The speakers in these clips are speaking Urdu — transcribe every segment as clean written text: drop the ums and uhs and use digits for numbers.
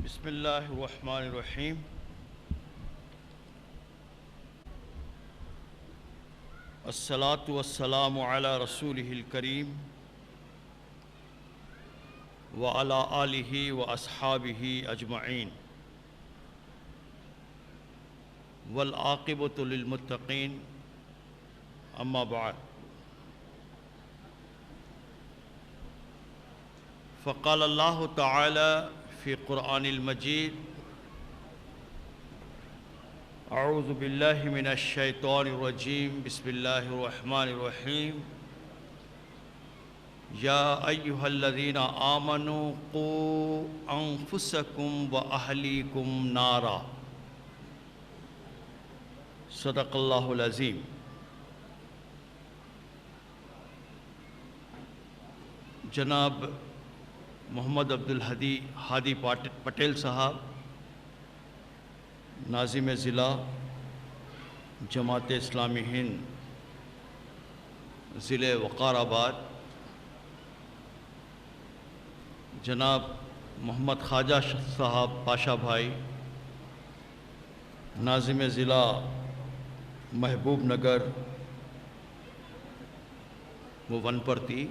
بسم اللہ الرحمن الرحیم۔ الصلاۃ والسلام علی رسولہ الکریم وعلی آلہ واصحابہ اجمعین والعاقبۃ للمتقین، اما بعد۔ فقال اللہ تعالی فی قرآن المجید: اعوذ باللہ من الشیطان الرجیم، بسم اللہ الرحمن الرحیم۔ یا ایہا الذین آمنوا قوا انفسکم واہلیکم نارا۔ صدق اللہ العظیم۔ جناب محمد عبدالہادی پٹیل صاحب، ناظم ضلع جماعت اسلامی ہند ضلع وقار آباد، جناب محمد خواجہ صاحب پاشا بھائی، ناظم ضلع محبوب نگر و ونپرتی،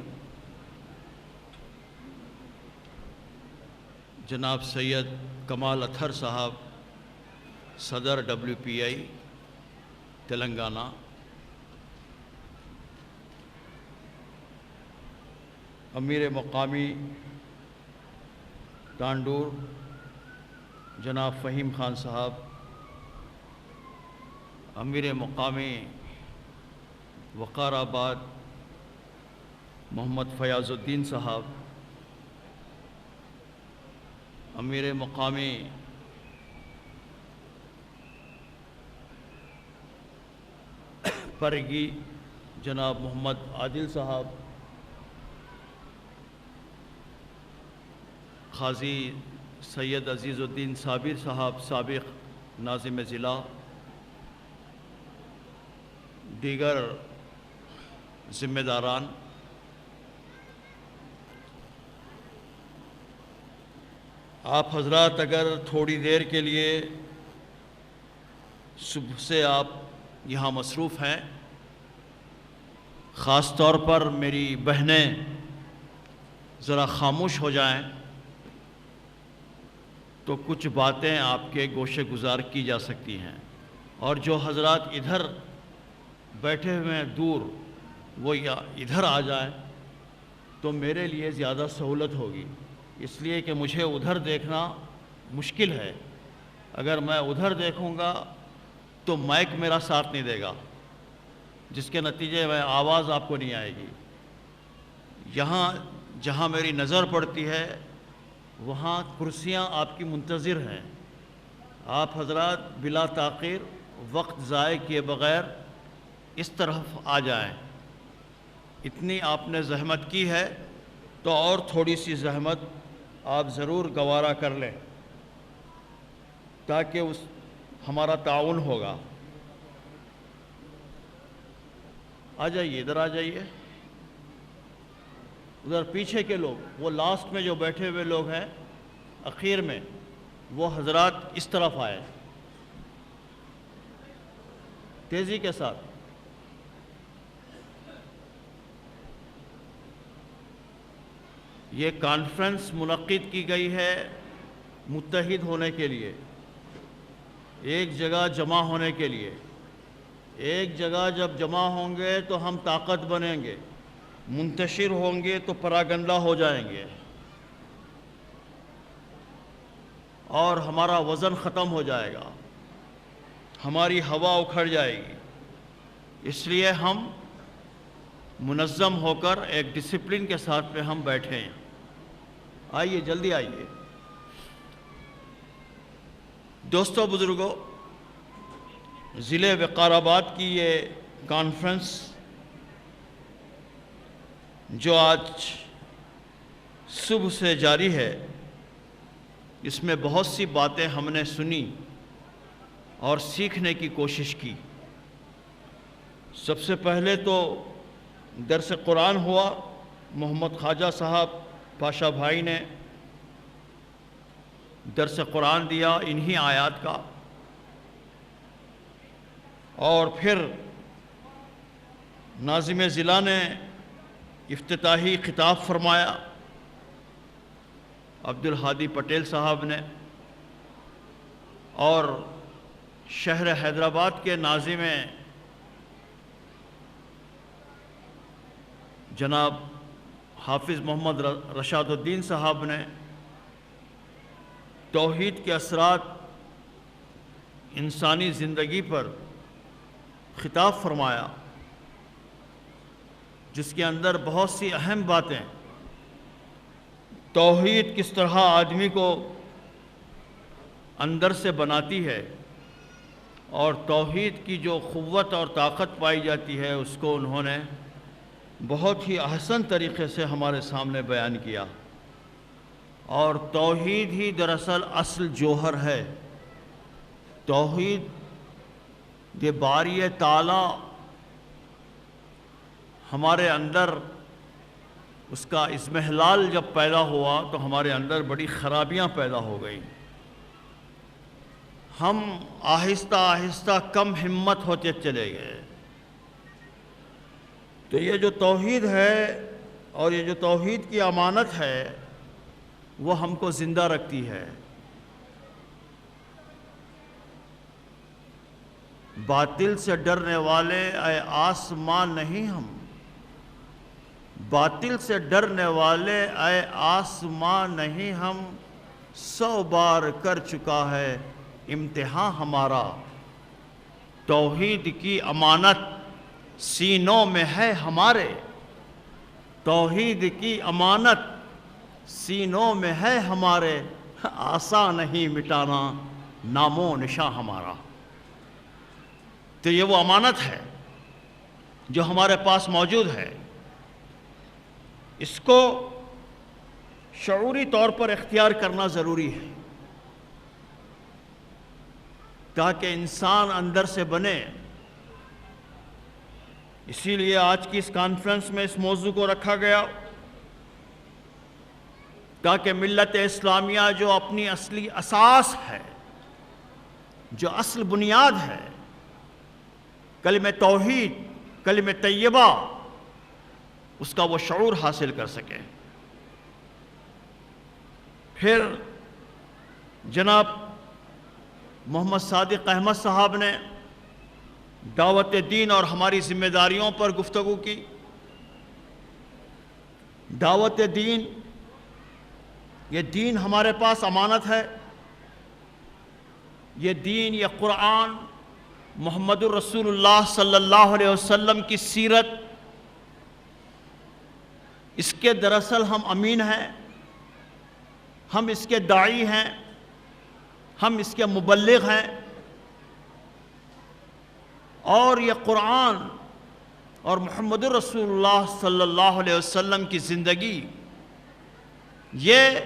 جناب سید کمال اطہر صاحب صدر WPI تلنگانہ، امیر مقامی تانڈور جناب فہیم خان صاحب، امیر مقامی وقار آباد محمد فیاض الدین صاحب، امیر مقامی پرگی جناب محمد عادل صاحب، قاضی سید عزیز الدین صابر صاحب سابق ناظم ضلع، دیگر ذمہ داران، آپ حضرات اگر تھوڑی دیر کے لیے صبح سے آپ یہاں مصروف ہیں، خاص طور پر میری بہنیں ذرا خاموش ہو جائیں تو کچھ باتیں آپ کے گوشے گزار کی جا سکتی ہیں، اور جو حضرات ادھر بیٹھے ہوئے ہیں دور، وہ یا ادھر آ جائیں تو میرے لیے زیادہ سہولت ہوگی، اس لیے کہ مجھے ادھر دیکھنا مشکل ہے۔ اگر میں ادھر دیکھوں گا تو مائک میرا ساتھ نہیں دے گا، جس کے نتیجے میں آواز آپ کو نہیں آئے گی۔ یہاں جہاں میری نظر پڑتی ہے وہاں کرسیاں آپ کی منتظر ہیں، آپ حضرات بلا تاخیر وقت ضائع کیے بغیر اس طرف آ جائیں۔ اتنی آپ نے زحمت کی ہے تو اور تھوڑی سی زحمت آپ ضرور گوارا کر لیں تاکہ ہمارا تعاون ہوگا۔ آ جائیے، ادھر آ جائیے، ادھر پیچھے کے لوگ، وہ لاسٹ میں جو بیٹھے ہوئے لوگ ہیں اخیر میں، وہ حضرات اس طرف آئے تیزی کے ساتھ۔ یہ کانفرنس منعقد کی گئی ہے متحد ہونے کے لیے، ایک جگہ جمع ہونے کے لیے۔ ایک جگہ جب جمع ہوں گے تو ہم طاقت بنیں گے، منتشر ہوں گے تو پراگندہ ہو جائیں گے، اور ہمارا وزن ختم ہو جائے گا، ہماری ہوا اکھڑ جائے گی۔ اس لیے ہم منظم ہو کر ایک ڈسپلن کے ساتھ میں ہم بیٹھے ہیں۔ آئیے، جلدی آئیے۔ دوستو، بزرگوں، ضلع وقار آباد کی یہ کانفرنس جو آج صبح سے جاری ہے، اس میں بہت سی باتیں ہم نے سنی اور سیکھنے کی کوشش کی۔ سب سے پہلے تو درس قرآن ہوا، محمد خواجہ صاحب پاشا بھائی نے درس قرآن دیا انہی آیات کا، اور پھر ناظم ضلع نے افتتاحی خطاب فرمایا، عبدالہادی پٹیل صاحب نے، اور شہر حیدرآباد کے ناظم جناب حافظ محمد رشاد الدین صاحب نے توحید کے اثرات انسانی زندگی پر خطاب فرمایا، جس کے اندر بہت سی اہم باتیں، توحید کس طرح آدمی کو اندر سے بناتی ہے اور توحید کی جو قوت اور طاقت پائی جاتی ہے اس کو انہوں نے بہت ہی احسن طریقے سے ہمارے سامنے بیان کیا۔ اور توحید ہی دراصل اصل جوہر ہے، توحید یہ باری تعالی ہمارے اندر اس کا اضمحلال جب پیدا ہوا تو ہمارے اندر بڑی خرابیاں پیدا ہو گئیں، ہم آہستہ آہستہ کم ہمت ہوتے چلے گئے۔ تو یہ جو توحید ہے اور یہ جو توحید کی امانت ہے وہ ہم کو زندہ رکھتی ہے۔ باطل سے ڈرنے والے اے آسمان نہیں ہم، باطل سے ڈرنے والے اے آسمان نہیں ہم، 100 بار کر چکا ہے امتحان ہمارا، توحید کی امانت سینوں میں ہے ہمارے، توحید کی امانت سینوں میں ہے ہمارے، آسان نہیں مٹانا نام و نشاں ہمارا۔ تو یہ وہ امانت ہے جو ہمارے پاس موجود ہے، اس کو شعوری طور پر اختیار کرنا ضروری ہے تاکہ انسان اندر سے بنے۔ اسی لیے آج کی اس کانفرنس میں اس موضوع کو رکھا گیا تاکہ ملت اسلامیہ جو اپنی اصلی اساس ہے، جو اصل بنیاد ہے، کلمہ توحید، کلمہ طیبہ، اس کا وہ شعور حاصل کر سکے۔ پھر جناب محمد صادق احمد صاحب نے دعوت دین اور ہماری ذمہ داریوں پر گفتگو کی۔ دعوت دین، یہ دین ہمارے پاس امانت ہے، یہ دین، یہ قرآن، محمد الرسول اللہ صلی اللہ علیہ وسلم کی سیرت، اس کے دراصل ہم امین ہیں، ہم اس کے داعی ہیں، ہم اس کے مبلغ ہیں، اور یہ قرآن اور محمد الرسول اللہ صلی اللہ علیہ وسلم کی زندگی، یہ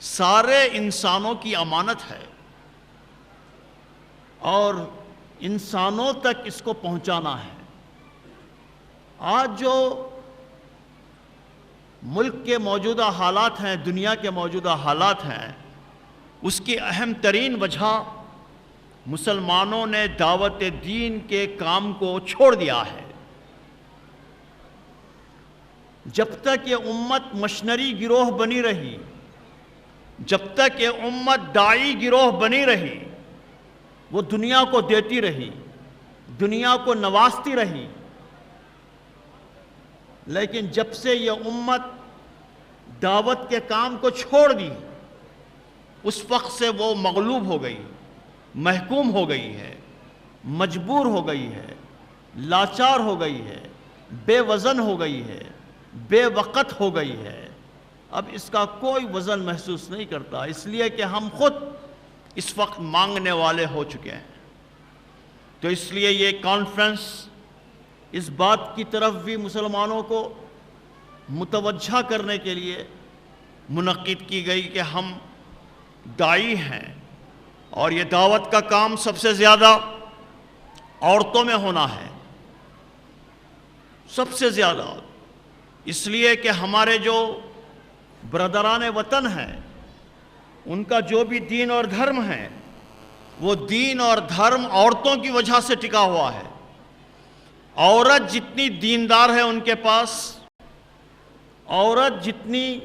سارے انسانوں کی امانت ہے اور انسانوں تک اس کو پہنچانا ہے۔ آج جو ملک کے موجودہ حالات ہیں، دنیا کے موجودہ حالات ہیں، اس کی اہم ترین وجہ مسلمانوں نے دعوت دین کے کام کو چھوڑ دیا ہے۔ جب تک یہ امت مشنری گروہ بنی رہی، جب تک یہ امت داعی گروہ بنی رہی، وہ دنیا کو دیتی رہی، دنیا کو نوازتی رہی، لیکن جب سے یہ امت دعوت کے کام کو چھوڑ دی، اس وقت سے وہ مغلوب ہو گئی، محکوم ہو گئی ہے، مجبور ہو گئی ہے، لاچار ہو گئی ہے، بے وزن ہو گئی ہے، بے وقت ہو گئی ہے، اب اس کا کوئی وزن محسوس نہیں کرتا، اس لیے کہ ہم خود اس وقت مانگنے والے ہو چکے ہیں۔ تو اس لیے یہ کانفرنس اس بات کی طرف بھی مسلمانوں کو متوجہ کرنے کے لیے منعقد کی گئی کہ ہم داعی ہیں، اور یہ دعوت کا کام سب سے زیادہ عورتوں میں ہونا ہے، سب سے زیادہ، اس لیے کہ ہمارے جو برادران وطن ہیں ان کا جو بھی دین اور دھرم ہے وہ دین اور دھرم عورتوں کی وجہ سے ٹکا ہوا ہے۔ عورت جتنی دیندار ہے ان کے پاس، عورت جتنی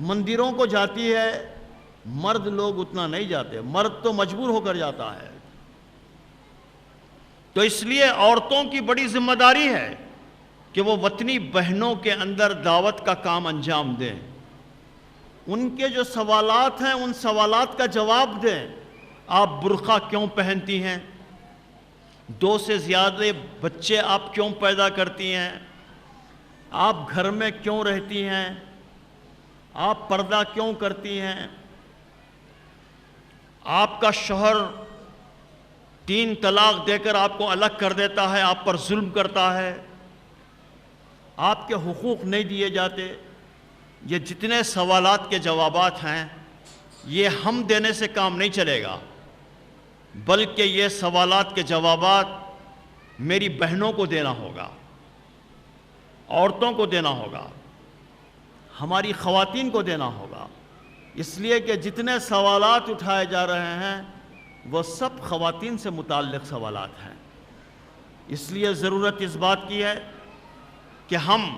مندروں کو جاتی ہے، مرد لوگ اتنا نہیں جاتے، مرد تو مجبور ہو کر جاتا ہے۔ تو اس لیے عورتوں کی بڑی ذمہ داری ہے کہ وہ وطنی بہنوں کے اندر دعوت کا کام انجام دیں، ان کے جو سوالات ہیں ان سوالات کا جواب دیں۔ آپ برقع کیوں پہنتی ہیں؟ 2 سے زیادہ بچے آپ کیوں پیدا کرتی ہیں؟ آپ گھر میں کیوں رہتی ہیں؟ آپ پردہ کیوں کرتی ہیں؟ آپ کا شوہر 3 طلاق دے کر آپ کو الگ کر دیتا ہے، آپ پر ظلم کرتا ہے، آپ کے حقوق نہیں دیے جاتے۔ یہ جتنے سوالات کے جوابات ہیں یہ ہم دینے سے کام نہیں چلے گا، بلکہ یہ سوالات کے جوابات میری بہنوں کو دینا ہوگا، عورتوں کو دینا ہوگا، ہماری خواتین کو دینا ہوگا۔ اس لیے کہ جتنے سوالات اٹھائے جا رہے ہیں وہ سب خواتین سے متعلق سوالات ہیں۔ اس لیے ضرورت اس بات کی ہے کہ ہم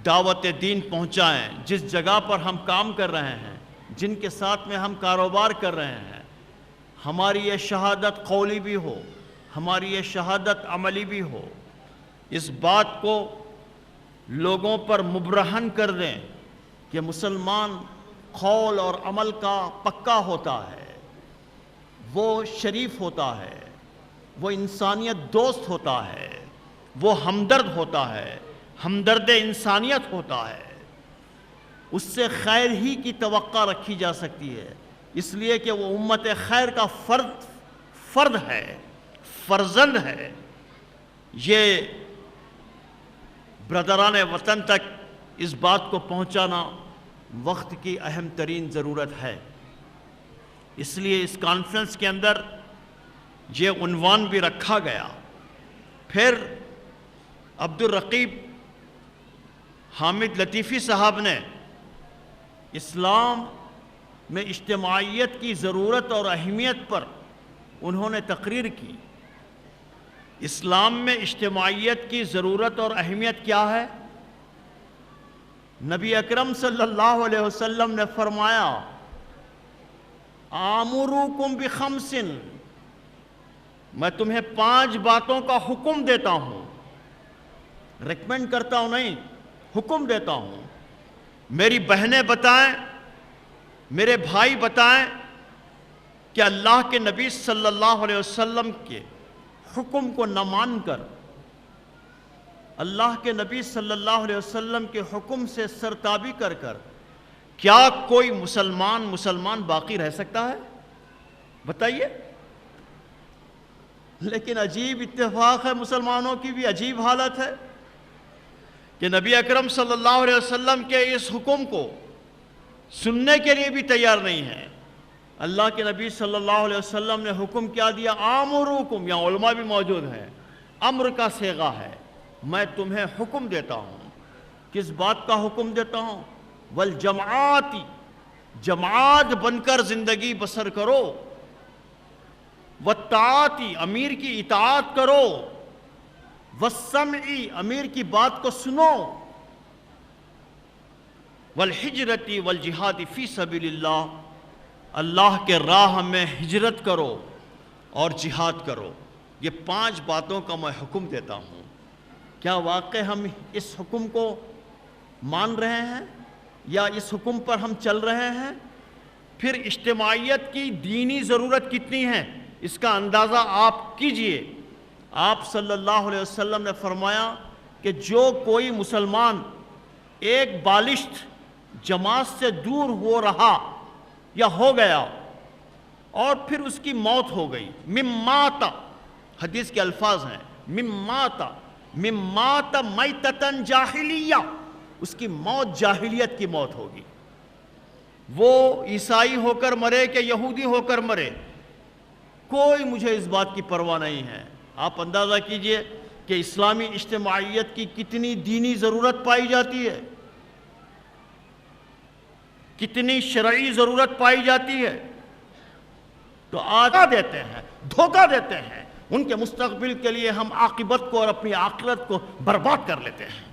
دعوت دین پہنچائیں، جس جگہ پر ہم کام کر رہے ہیں، جن کے ساتھ میں ہم کاروبار کر رہے ہیں، ہماری یہ شہادت قولی بھی ہو، ہماری یہ شہادت عملی بھی ہو، اس بات کو لوگوں پر مبرہن کر دیں کہ مسلمان قول اور عمل کا پکا ہوتا ہے، وہ شریف ہوتا ہے، وہ انسانیت دوست ہوتا ہے، وہ ہمدرد ہوتا ہے، ہمدرد انسانیت ہوتا ہے، اس سے خیر ہی کی توقع رکھی جا سکتی ہے، اس لیے کہ وہ امت خیر کا فرد ہے، فرزند ہے۔ یہ برادران وطن تک اس بات کو پہنچانا وقت کی اہم ترین ضرورت ہے۔ اس لیے اس کانفرنس کے اندر یہ عنوان بھی رکھا گیا۔ پھر عبدالرقیب حامد لطیفی صاحب نے اسلام میں اجتماعیت کی ضرورت اور اہمیت پر انہوں نے تقریر کی۔ اسلام میں اجتماعیت کی ضرورت اور اہمیت کیا ہے؟ نبی اکرم صلی اللہ علیہ وسلم نے فرمایا، آمرکم بخمس، میں تمہیں 5 باتوں کا حکم دیتا ہوں، ریکمینڈ کرتا ہوں نہیں، حکم دیتا ہوں۔ میری بہنیں بتائیں، میرے بھائی بتائیں کہ اللہ کے نبی صلی اللہ علیہ وسلم کے حکم کو نہ مان کر، اللہ کے نبی صلی اللہ علیہ وسلم کے حکم سے سرتابی کر کیا کوئی مسلمان باقی رہ سکتا ہے؟ بتائیے۔ لیکن عجیب اتفاق ہے، مسلمانوں کی بھی عجیب حالت ہے کہ نبی اکرم صلی اللہ علیہ وسلم کے اس حکم کو سننے کے لیے بھی تیار نہیں ہے۔ اللہ کے نبی صلی اللہ علیہ وسلم نے حکم کیا دیا؟ آمرکم، یہاں علماء بھی موجود ہیں، امر کا صیغہ ہے، میں تمہیں حکم دیتا ہوں۔ کس بات کا حکم دیتا ہوں؟ والجماعتی، جماعت بن کر زندگی بسر کرو، والطاعتی، امیر کی اطاعت کرو، والسمعی، امیر کی بات کو سنو، والحجرتی والجہاد فی سبیل اللہ، اللہ کے راہ میں ہجرت کرو اور جہاد کرو۔ یہ 5 باتوں کا میں حکم دیتا ہوں۔ کیا واقع ہم اس حکم کو مان رہے ہیں یا اس حکم پر ہم چل رہے ہیں؟ پھر اجتماعیت کی دینی ضرورت کتنی ہے اس کا اندازہ آپ کیجئے۔ آپ صلی اللہ علیہ وسلم نے فرمایا کہ جو کوئی مسلمان ایک بالشت جماعت سے دور ہو رہا یا ہو گیا اور پھر اس کی موت ہو گئی، مماتا، حدیث کے الفاظ ہیں، مماتا میتتن جاہلیہ، اس کی موت جاہلیت کی موت ہوگی۔ وہ عیسائی ہو کر مرے کہ یہودی ہو کر مرے، کوئی مجھے اس بات کی پرواہ نہیں ہے۔ آپ اندازہ کیجئے کہ اسلامی اجتماعیت کی کتنی دینی ضرورت پائی جاتی ہے۔ کتنی شرعی ضرورت پائی جاتی ہے، تو آدھا دیتے ہیں، دھوکہ دیتے ہیں، ان کے مستقبل کے لیے ہم عاقبت کو اور اپنی آخرت کو برباد کر لیتے ہیں۔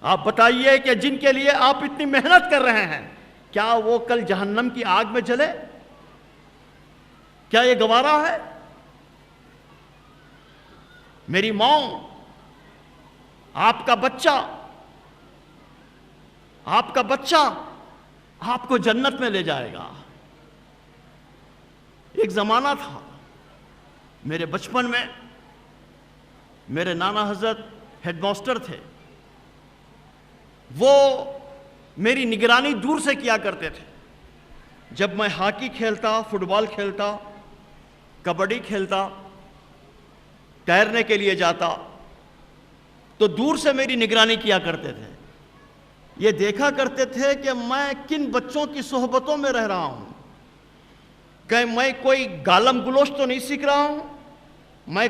آپ بتائیے کہ جن کے لیے آپ اتنی محنت کر رہے ہیں، کیا وہ کل جہنم کی آگ میں جلے؟ کیا یہ گوارا ہے؟ میری ماں، آپ کا بچہ آپ کو جنت میں لے جائے گا۔ ایک زمانہ تھا میرے بچپن میں، میرے نانا حضرت ہیڈ ماسٹر تھے، وہ میری نگرانی دور سے کیا کرتے تھے۔ جب میں ہاکی کھیلتا، فٹ بال کھیلتا، کبڈی کھیلتا، تیرنے کے لیے جاتا، تو دور سے میری نگرانی کیا کرتے تھے۔ یہ دیکھا کرتے تھے کہ میں کن بچوں کی صحبتوں میں رہ رہا ہوں، کہ میں کوئی گالم گلوچ تو نہیں سیکھ رہا ہوں، میں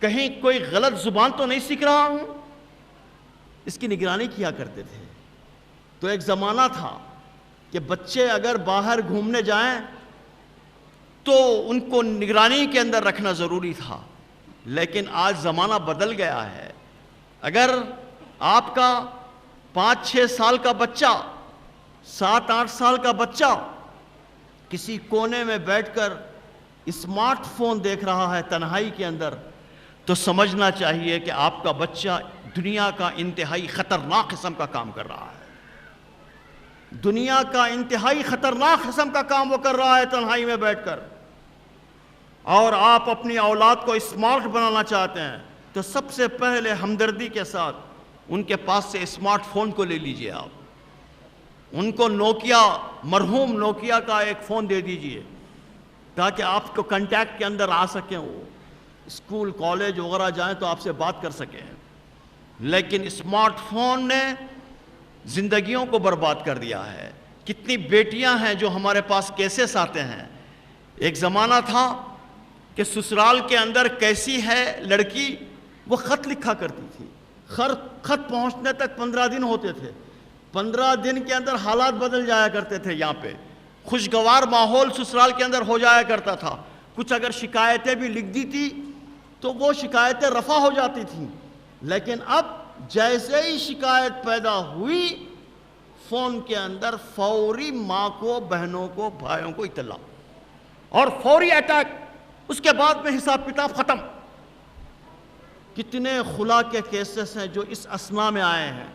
کہیں کوئی غلط زبان تو نہیں سیکھ رہا ہوں، اس کی نگرانی کیا کرتے تھے۔ تو ایک زمانہ تھا کہ بچے اگر باہر گھومنے جائیں تو ان کو نگرانی کے اندر رکھنا ضروری تھا، لیکن آج زمانہ بدل گیا ہے۔ اگر آپ کا 5-6 سال کا بچہ، 7-8 سال کا بچہ کسی کونے میں بیٹھ کر اسمارٹ فون دیکھ رہا ہے تنہائی کے اندر، تو سمجھنا چاہیے کہ آپ کا بچہ دنیا کا انتہائی خطرناک قسم کا کام کر رہا ہے۔ دنیا کا انتہائی خطرناک قسم کا کام وہ کر رہا ہے تنہائی میں بیٹھ کر۔ اور آپ اپنی اولاد کو اسمارٹ بنانا چاہتے ہیں تو سب سے پہلے ہمدردی کے ساتھ ان کے پاس سے اسمارٹ فون کو لے لیجئے۔ آپ ان کو مرحوم نوکیا کا ایک فون دے دیجئے تاکہ آپ کو کنٹیکٹ کے اندر آ سکیں، وہ اسکول کالج وغیرہ جائیں تو آپ سے بات کر سکیں۔ لیکن اسمارٹ فون نے زندگیوں کو برباد کر دیا ہے۔ کتنی بیٹیاں ہیں جو ہمارے پاس کیسز آتے ہیں۔ ایک زمانہ تھا کہ سسرال کے اندر کیسی ہے لڑکی، وہ خط لکھا کرتی تھی، خط پہنچنے تک 15 دن ہوتے تھے۔ 15 دن کے اندر حالات بدل جایا کرتے تھے۔ یہاں پہ خوشگوار ماحول سسرال کے اندر ہو جایا کرتا تھا۔ کچھ اگر شکایتیں بھی لکھ دی تھی تو وہ شکایتیں رفع ہو جاتی تھیں، لیکن اب جیسے ہی شکایت پیدا ہوئی، فون کے اندر فوری ماں کو، بہنوں کو، بھائیوں کو اطلاع اور فوری اٹیک، اس کے بعد میں حساب کتاب ختم۔ کتنے خلا کے کیسز ہیں جو اس اثنا میں آئے ہیں،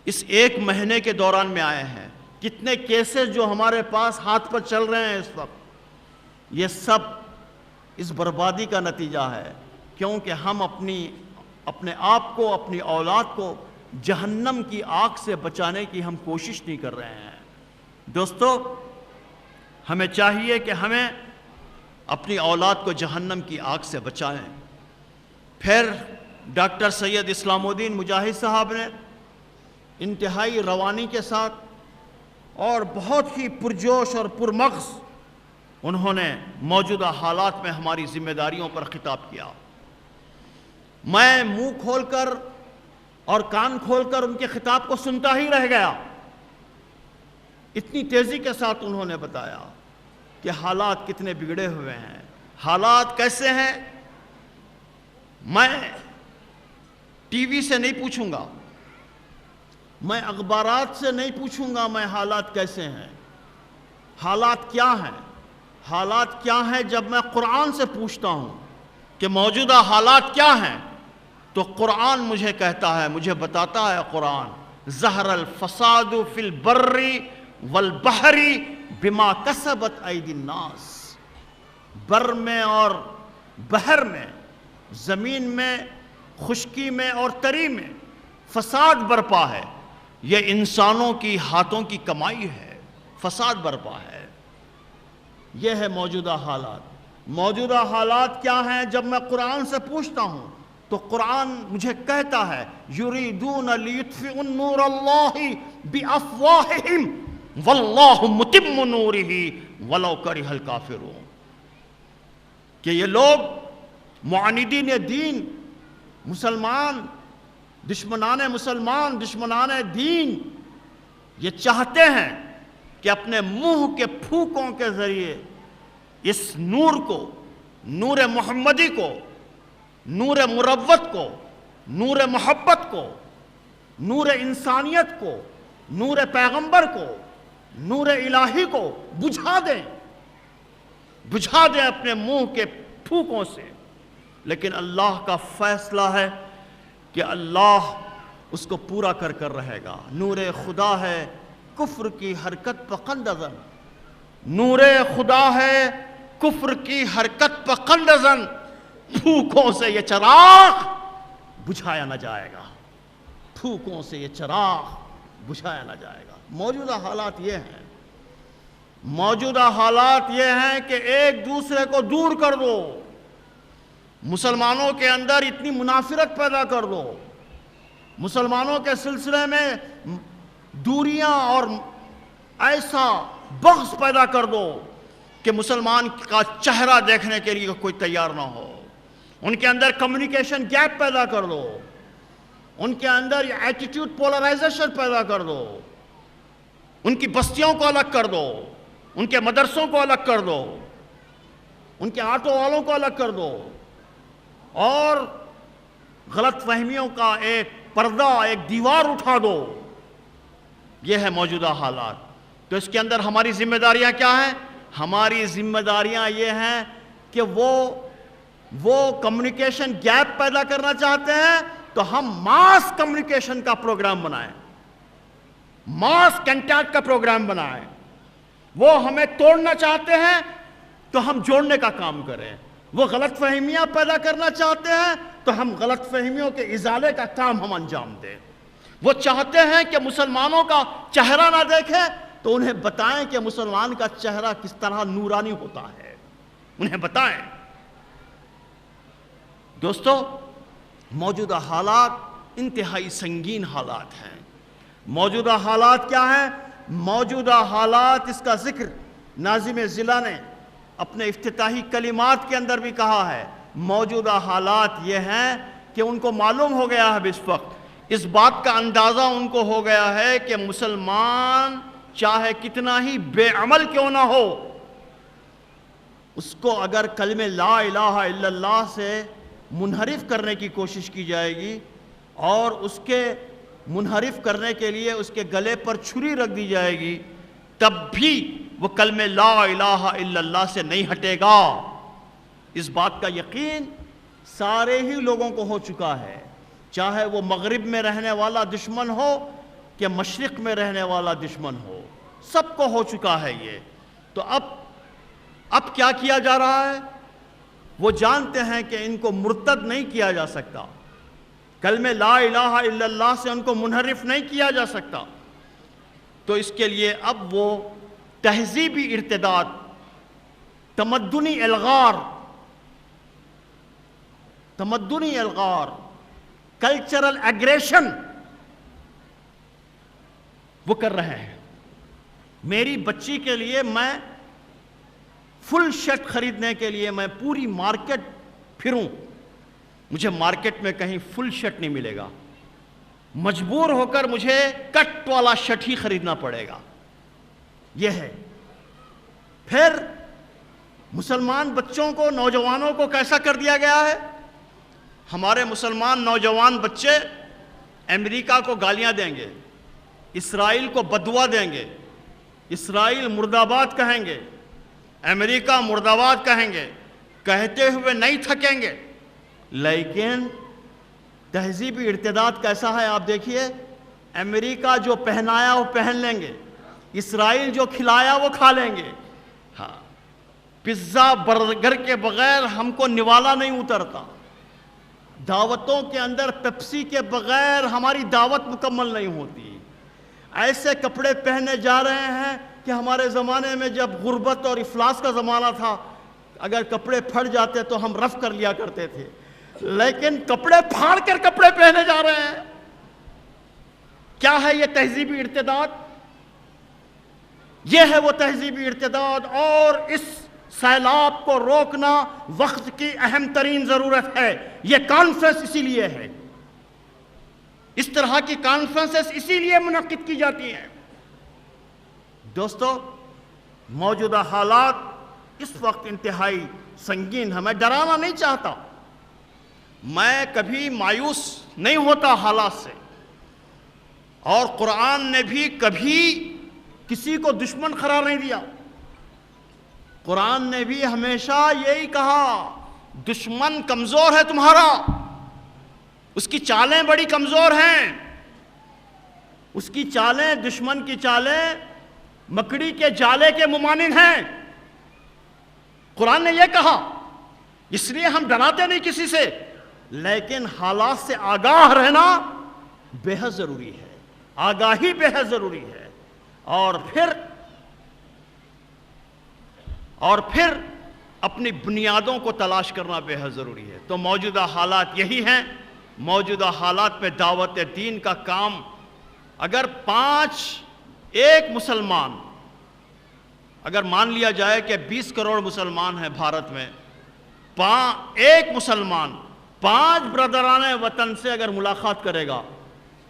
اس 1 مہینے کے دوران میں آئے ہیں۔ کتنے کیسز جو ہمارے پاس ہاتھ پر چل رہے ہیں اس وقت، یہ سب اس بربادی کا نتیجہ ہے، کیونکہ ہم اپنے آپ کو، اپنی اولاد کو جہنم کی آگ سے بچانے کی ہم کوشش نہیں کر رہے ہیں۔ دوستو، ہمیں چاہیے کہ ہمیں اپنی اولاد کو جہنم کی آگ سے بچائیں۔ پھر ڈاکٹر سید اسلام الدین مجاہد صاحب نے انتہائی روانی کے ساتھ اور بہت ہی پرجوش اور پرمغز انہوں نے موجودہ حالات میں ہماری ذمہ داریوں پر خطاب کیا۔ میں منہ کھول کر اور کان کھول کر ان کے خطاب کو سنتا ہی رہ گیا۔ اتنی تیزی کے ساتھ انہوں نے بتایا کہ حالات کتنے بگڑے ہوئے ہیں، حالات کیسے ہیں۔ میں ٹی وی سے نہیں پوچھوں گا، میں اخبارات سے نہیں پوچھوں گا میں حالات کیسے ہیں، حالات کیا ہیں۔ حالات کیا ہیں جب میں قرآن سے پوچھتا ہوں کہ موجودہ حالات کیا ہیں، تو قرآن مجھے کہتا ہے، مجھے بتاتا ہے قرآن، ظہر الفساد فی البر والبحر بما کسبت ایدی الناس۔ بر میں اور بحر میں، زمین میں، خشکی میں اور تری میں فساد برپا ہے، یہ انسانوں کی ہاتھوں کی کمائی ہے، فساد برپا ہے۔ یہ ہے موجودہ حالات۔ موجودہ حالات کیا ہیں جب میں قرآن سے پوچھتا ہوں تو قرآن مجھے کہتا ہے یریدون لیطفئوا نور اللہ بافواہہم واللہ متم نورہ ولو کرہ الکافرون، کہ یہ لوگ معاندین دین، مسلمان، دشمنان مسلمان، دشمنان دین، یہ چاہتے ہیں کہ اپنے منہ کے پھونکوں کے ذریعے اس نور کو، نور محمدی کو، نور مروت کو، نور محبت کو، نور انسانیت کو، نور پیغمبر کو، نور الہی کو بجھا دیں اپنے منہ کے پھونکوں سے۔ لیکن اللہ کا فیصلہ ہے کہ اللہ اس کو پورا کر کر رہے گا۔ نور خدا ہے کفر کی حرکت پقند ازن، نور خدا ہے کفر کی حرکت پقند ازن، پھونکوں سے یہ چراغ بجھایا نہ جائے گا، پھونکوں سے یہ چراغ بجھایا نہ جائے گا۔ موجودہ حالات یہ ہیں، موجودہ حالات یہ ہیں کہ ایک دوسرے کو دور کر دو، مسلمانوں کے اندر اتنی منافرت پیدا کر دو، مسلمانوں کے سلسلے میں دوریاں اور ایسا بغض پیدا کر دو کہ مسلمان کا چہرہ دیکھنے کے لیے کوئی تیار نہ ہو، ان کے اندر کمیونیکیشن گیپ پیدا کر دو، ان کے اندر ایٹیٹیوڈ پولرائزیشن پیدا کر دو، ان کی بستیوں کو الگ کر دو، ان کے مدرسوں کو الگ کر دو، ان کے آٹو والوں کو الگ کر دو، اور غلط فہمیوں کا ایک پردہ، ایک دیوار اٹھا دو۔ یہ ہے موجودہ حالات۔ تو اس کے اندر ہماری ذمہ داریاں کیا ہیں؟ ہماری ذمہ داریاں یہ ہیں کہ وہ کمیونیکیشن گیپ پیدا کرنا چاہتے ہیں تو ہم ماس کمیونیکیشن کا پروگرام بنائیں، ماس کنٹیکٹ کا پروگرام بنائیں۔ وہ ہمیں توڑنا چاہتے ہیں تو ہم جوڑنے کا کام کریں۔ وہ غلط فہمیاں پیدا کرنا چاہتے ہیں تو ہم غلط فہمیوں کے ازالے کا کام ہم انجام دیں۔ وہ چاہتے ہیں کہ مسلمانوں کا چہرہ نہ دیکھیں تو انہیں بتائیں کہ مسلمان کا چہرہ کس طرح نورانی ہوتا ہے، انہیں بتائیں۔ دوستو، موجودہ حالات انتہائی سنگین حالات ہیں۔ موجودہ حالات کیا ہیں؟ موجودہ حالات، اس کا ذکر ناظم ضلع نے اپنے افتتاحی کلمات کے اندر بھی کہا ہے۔ موجودہ حالات یہ ہیں کہ ان کو معلوم ہو گیا ہے، اس وقت اس بات کا اندازہ ان کو ہو گیا ہے کہ مسلمان چاہے کتنا ہی بے عمل کیوں نہ ہو، اس کو اگر کلمہ لا الہ الا اللہ سے منحرف کرنے کی کوشش کی جائے گی اور اس کے منحرف کرنے کے لیے اس کے گلے پر چھری رکھ دی جائے گی، تب بھی وہ کلمہ لا الہ الا اللہ سے نہیں ہٹے گا۔ اس بات کا یقین سارے ہی لوگوں کو ہو چکا ہے، چاہے وہ مغرب میں رہنے والا دشمن ہو کہ مشرق میں رہنے والا دشمن ہو، سب کو ہو چکا ہے یہ۔ تو اب کیا کیا جا رہا ہے؟ وہ جانتے ہیں کہ ان کو مرتد نہیں کیا جا سکتا، کلمہ لا الہ الا اللہ سے ان کو منحرف نہیں کیا جا سکتا، تو اس کے لیے اب وہ تہذیبی ارتداد، تمدنی الغار، کلچرل ایگریشن وہ کر رہے ہیں۔ میری بچی کے لیے میں فل شرٹ خریدنے کے لیے میں پوری مارکیٹ پھروں، مجھے مارکیٹ میں کہیں فل شرٹ نہیں ملے گا، مجبور ہو کر مجھے کٹ والا شرٹ ہی خریدنا پڑے گا۔ یہ ہے۔ پھر مسلمان بچوں کو، نوجوانوں کو کیسا کر دیا گیا ہے؟ ہمارے مسلمان نوجوان بچے امریکہ کو گالیاں دیں گے، اسرائیل کو بددعا دیں گے، اسرائیل مرد آباد کہیں گے، امریکہ مرد آباد کہیں گے، کہتے ہوئے نہیں تھکیں گے۔ لیکن تہذیبی ارتداد کیسا ہے آپ دیکھیے، امریکہ جو پہنایا وہ پہن لیں گے، اسرائیل جو کھلایا وہ کھا لیں گے۔ ہاں، پزا برگر کے بغیر ہم کو نوالا نہیں اترتا، دعوتوں کے اندر پیپسی کے بغیر ہماری دعوت مکمل نہیں ہوتی۔ ایسے کپڑے پہنے جا رہے ہیں کہ ہمارے زمانے میں جب غربت اور افلاس کا زمانہ تھا، اگر کپڑے پھٹ جاتے تو ہم رف کر لیا کرتے تھے، لیکن کپڑے پھاڑ کر کپڑے پہنے جا رہے ہیں۔ کیا ہے یہ تہذیبی ارتداد؟ یہ ہے وہ تہذیبی ارتداد، اور اس سیلاب کو روکنا وقت کی اہم ترین ضرورت ہے۔ یہ کانفرنس اسی لیے ہے، اس طرح کی کانفرنسز اسی لیے منعقد کی جاتی ہیں۔ دوستو، موجودہ حالات اس وقت انتہائی سنگین ہیں. میں ڈرانا نہیں چاہتا، میں کبھی مایوس نہیں ہوتا حالات سے، اور قرآن نے بھی کبھی کسی کو دشمن قرار نہیں دیا. قرآن نے بھی ہمیشہ یہی کہا، دشمن کمزور ہے تمہارا، اس کی چالیں بڑی کمزور ہیں، اس کی چالیں، دشمن کی چالیں مکڑی کے جالے کے ممانند ہیں. قرآن نے یہ کہا. اس لیے ہم ڈراتے نہیں کسی سے، لیکن حالات سے آگاہ رہنا بے حد ضروری ہے. آگاہی بے حد ضروری ہے. اور پھر اپنی بنیادوں کو تلاش کرنا بے حد ضروری ہے. تو موجودہ حالات یہی ہیں. موجودہ حالات میں دعوت دین کا کام، اگر ایک مسلمان، اگر مان لیا جائے کہ 20 کروڑ مسلمان ہیں بھارت میں، ایک مسلمان 5 برادران وطن سے اگر ملاقات کرے گا،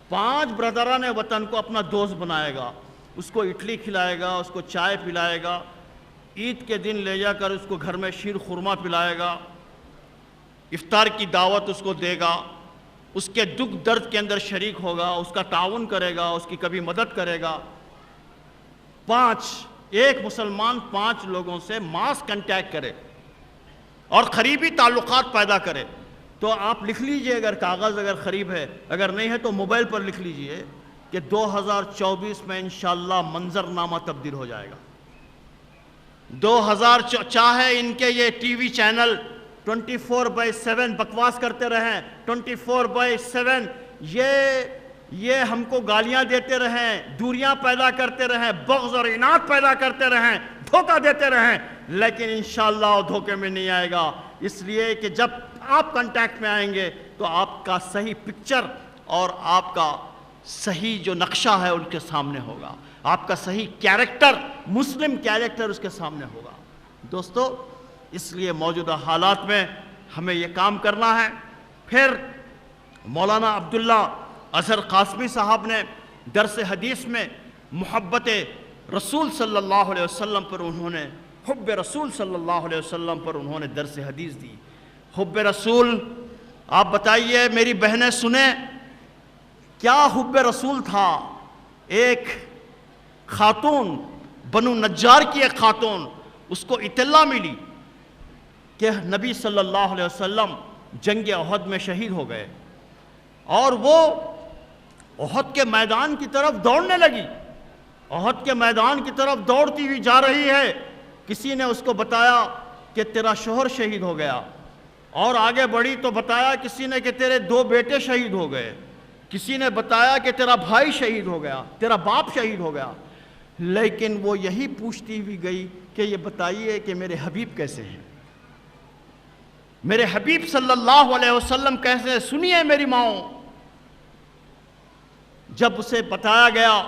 5 برادران وطن کو اپنا دوست بنائے گا، اس کو اڈلی کھلائے گا، اس کو چائے پلائے گا، عید کے دن لے جا کر اس کو گھر میں شیر خورما پلائے گا، افطار کی دعوت اس کو دے گا، اس کے دکھ درد کے اندر شریک ہوگا، اس کا تعاون کرے گا، اس کی کبھی مدد کرے گا. ایک مسلمان 5 لوگوں سے ماس کنٹیکٹ کرے اور قریبی تعلقات پیدا کرے. تو آپ لکھ لیجئے، اگر کاغذ اگر قریب ہے، اگر نہیں ہے تو موبائل پر لکھ لیجئے کہ 2024 میں انشاءاللہ منظرنامہ تبدیل ہو جائے گا. چاہے ان کے یہ ٹی وی چینل 24/7 بکواس کرتے رہیں، 24/7 یہ ہم کو گالیاں دیتے رہیں، دوریاں پیدا کرتے رہیں، بغض اور عناد پیدا کرتے رہیں، دھوکہ دیتے رہیں، لیکن انشاءاللہ وہ دھوکے میں نہیں آئے گا. اس لیے کہ جب آپ کنٹیکٹ میں آئیں گے تو آپ کا صحیح پکچر اور آپ کا صحیح جو نقشہ ہے ان کے سامنے ہوگا، آپ کا صحیح کیریکٹر، مسلم کیریکٹر اس کے سامنے ہوگا. دوستو، اس لیے موجودہ حالات میں ہمیں یہ کام کرنا ہے. پھر مولانا عبداللہ اظہر قاسمی صاحب نے درس حدیث میں محبت رسول صلی اللہ علیہ وسلم پر حب رسول صلی اللہ علیہ وسلم پر انہوں نے درس حدیث دی. حب رسول، آپ بتائیے میری بہنیں سنیں، کیا حب رسول تھا؟ ایک خاتون، بنو نجار کی ایک خاتون، اس کو اطلاع ملی کہ نبی صلی اللہ علیہ وسلم جنگ احد میں شہید ہو گئے، اور وہ احد کے میدان کی طرف دوڑنے لگی. احد کے میدان کی طرف دوڑتی ہوئی جا رہی ہے. کسی نے اس کو بتایا کہ تیرا شوہر شہید ہو گیا، اور آگے بڑھی تو بتایا کسی نے کہ تیرے 2 بیٹے شہید ہو گئے، کسی نے بتایا کہ تیرا بھائی شہید ہو گیا، تیرا باپ شہید ہو گیا. لیکن وہ یہی پوچھتی ہوئی گئی کہ یہ بتائیے کہ میرے حبیب کیسے ہیں، میرے حبیب صلی اللہ علیہ وسلم کیسے ہیں، سنیے میری ماؤں. جب اسے بتایا گیا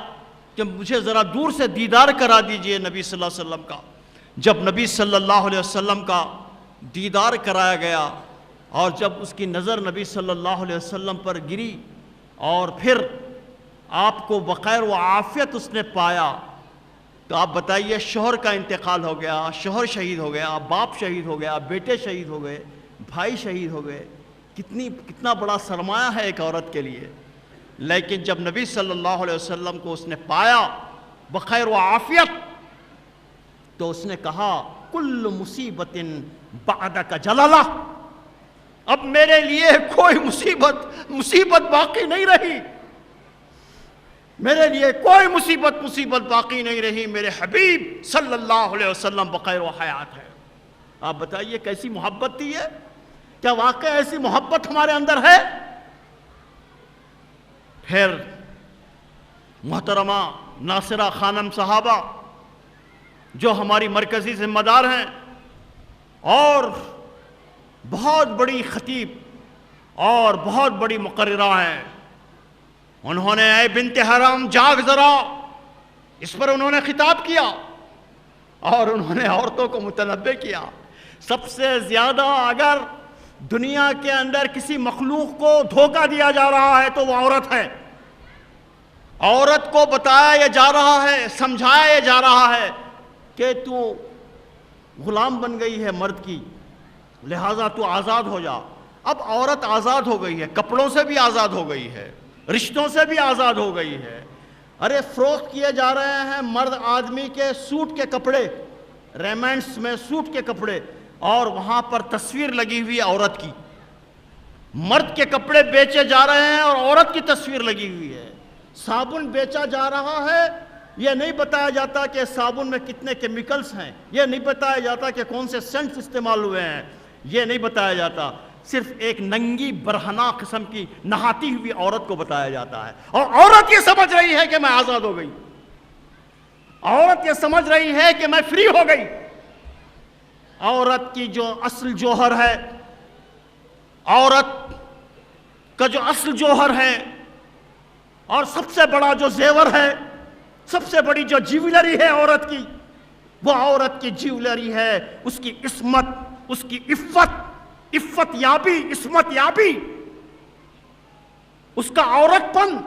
کہ مجھے ذرا دور سے دیدار کرا دیجئے نبی صلی اللہ علیہ وسلم کا، جب نبی صلی اللہ علیہ وسلم کا دیدار کرایا گیا، اور جب اس کی نظر نبی صلی اللہ علیہ وسلم پر گری، اور پھر آپ کو بخیر و عافیت اس نے پایا، تو آپ بتائیے، شوہر کا انتقال ہو گیا، شوہر شہید ہو گیا، باپ شہید ہو گیا، بیٹے شہید ہو گئے، بھائی شہید ہو گئے، کتنا بڑا سرمایہ ہے ایک عورت کے لیے. لیکن جب نبی صلی اللہ علیہ وسلم کو اس نے پایا بخیر و عافیت، تو اس نے کہا، کل مصیبت بعدک جلالہ، اب میرے لیے کوئی مصیبت باقی نہیں رہی، میرے لیے کوئی مصیبت باقی نہیں رہی، میرے حبیب صلی اللہ علیہ وسلم بخیر و حیات ہے. آپ بتائیے کیسی محبت تھی ہے؟ کیا واقعی ایسی محبت ہمارے اندر ہے؟ پھر محترمہ ناصرہ خانم صحابہ، جو ہماری مرکزی ذمہ دار ہیں اور بہت بڑی خطیب اور بہت بڑی مقررہ ہیں، انہوں نے اے بنت حرام جاگ ذرا، اس پر انہوں نے خطاب کیا، اور انہوں نے عورتوں کو متنبہ کیا. سب سے زیادہ اگر دنیا کے اندر کسی مخلوق کو دھوکہ دیا جا رہا ہے تو وہ عورت ہے. عورت کو بتایا جا رہا ہے، سمجھایا جا رہا ہے کہ تو غلام بن گئی ہے مرد کی، لہٰذا تو آزاد ہو جا۔ اب عورت آزاد ہو گئی ہے، کپڑوں سے بھی آزاد ہو گئی ہے، رشتوں سے بھی آزاد ہو گئی ہے۔ ارے فروخت کیے جا رہے ہیں مرد آدمی کے سوٹ کے کپڑے، ریمنڈس میں سوٹ کے کپڑے، اور وہاں پر تصویر لگی ہوئی عورت کی۔ مرد کے کپڑے بیچے جا رہے ہیں اور عورت کی تصویر لگی ہوئی ہے۔ صابن بیچا جا رہا ہے، یہ نہیں بتایا جاتا کہ صابن میں کتنے کیمیکلز ہیں، یہ نہیں بتایا جاتا کہ کون سے سینٹس استعمال ہوئے ہیں، یہ نہیں بتایا جاتا۔ صرف ایک ننگی برہنہ قسم کی نہاتی ہوئی عورت کو بتایا جاتا ہے، اور عورت یہ سمجھ رہی ہے کہ میں آزاد ہو گئی، عورت یہ سمجھ رہی ہے کہ میں فری ہو گئی۔ عورت کی جو اصل جوہر ہے، عورت کا جو اصل جوہر ہے اور سب سے بڑا جو زیور ہے، سب سے بڑی جو جیولری ہے عورت کی، وہ عورت کی جیولری ہے اس کی عصمت، اس کی عفت یابی، عصمت یابی، اس کا عورت پن۔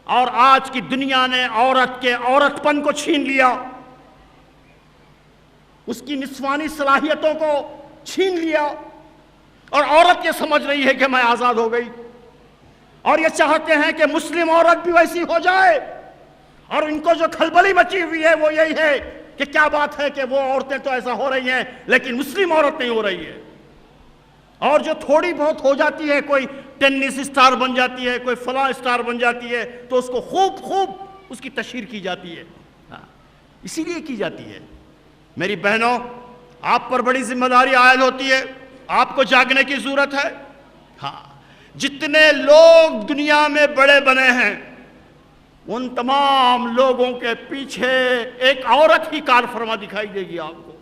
اور آج کی دنیا نے عورت کے عورت پن کو چھین لیا، اس کی نسوانی صلاحیتوں کو چھین لیا، اور عورت یہ سمجھ رہی ہے کہ میں آزاد ہو گئی، اور یہ چاہتے ہیں کہ مسلم عورت بھی ویسی ہو جائے۔ اور ان کو جو کھلبلی مچی ہوئی ہے وہ یہی ہے کہ کیا بات ہے کہ وہ عورتیں تو ایسا ہو رہی ہیں لیکن مسلم عورت نہیں ہو رہی ہے، اور جو تھوڑی بہت ہو جاتی ہے، کوئی ٹینس اسٹار بن جاتی ہے، کوئی فلاں اسٹار بن جاتی ہے، تو اس کو خوب اس کی تشہیر کی جاتی ہے، اسی لیے کی جاتی ہے۔ میری بہنوں، آپ پر بڑی ذمہ داری عائد ہوتی ہے، آپ کو جاگنے کی ضرورت ہے۔ ہاں، جتنے لوگ دنیا میں بڑے بنے ہیں ان تمام لوگوں کے پیچھے ایک عورت ہی کار فرما دکھائی دے گی آپ کو۔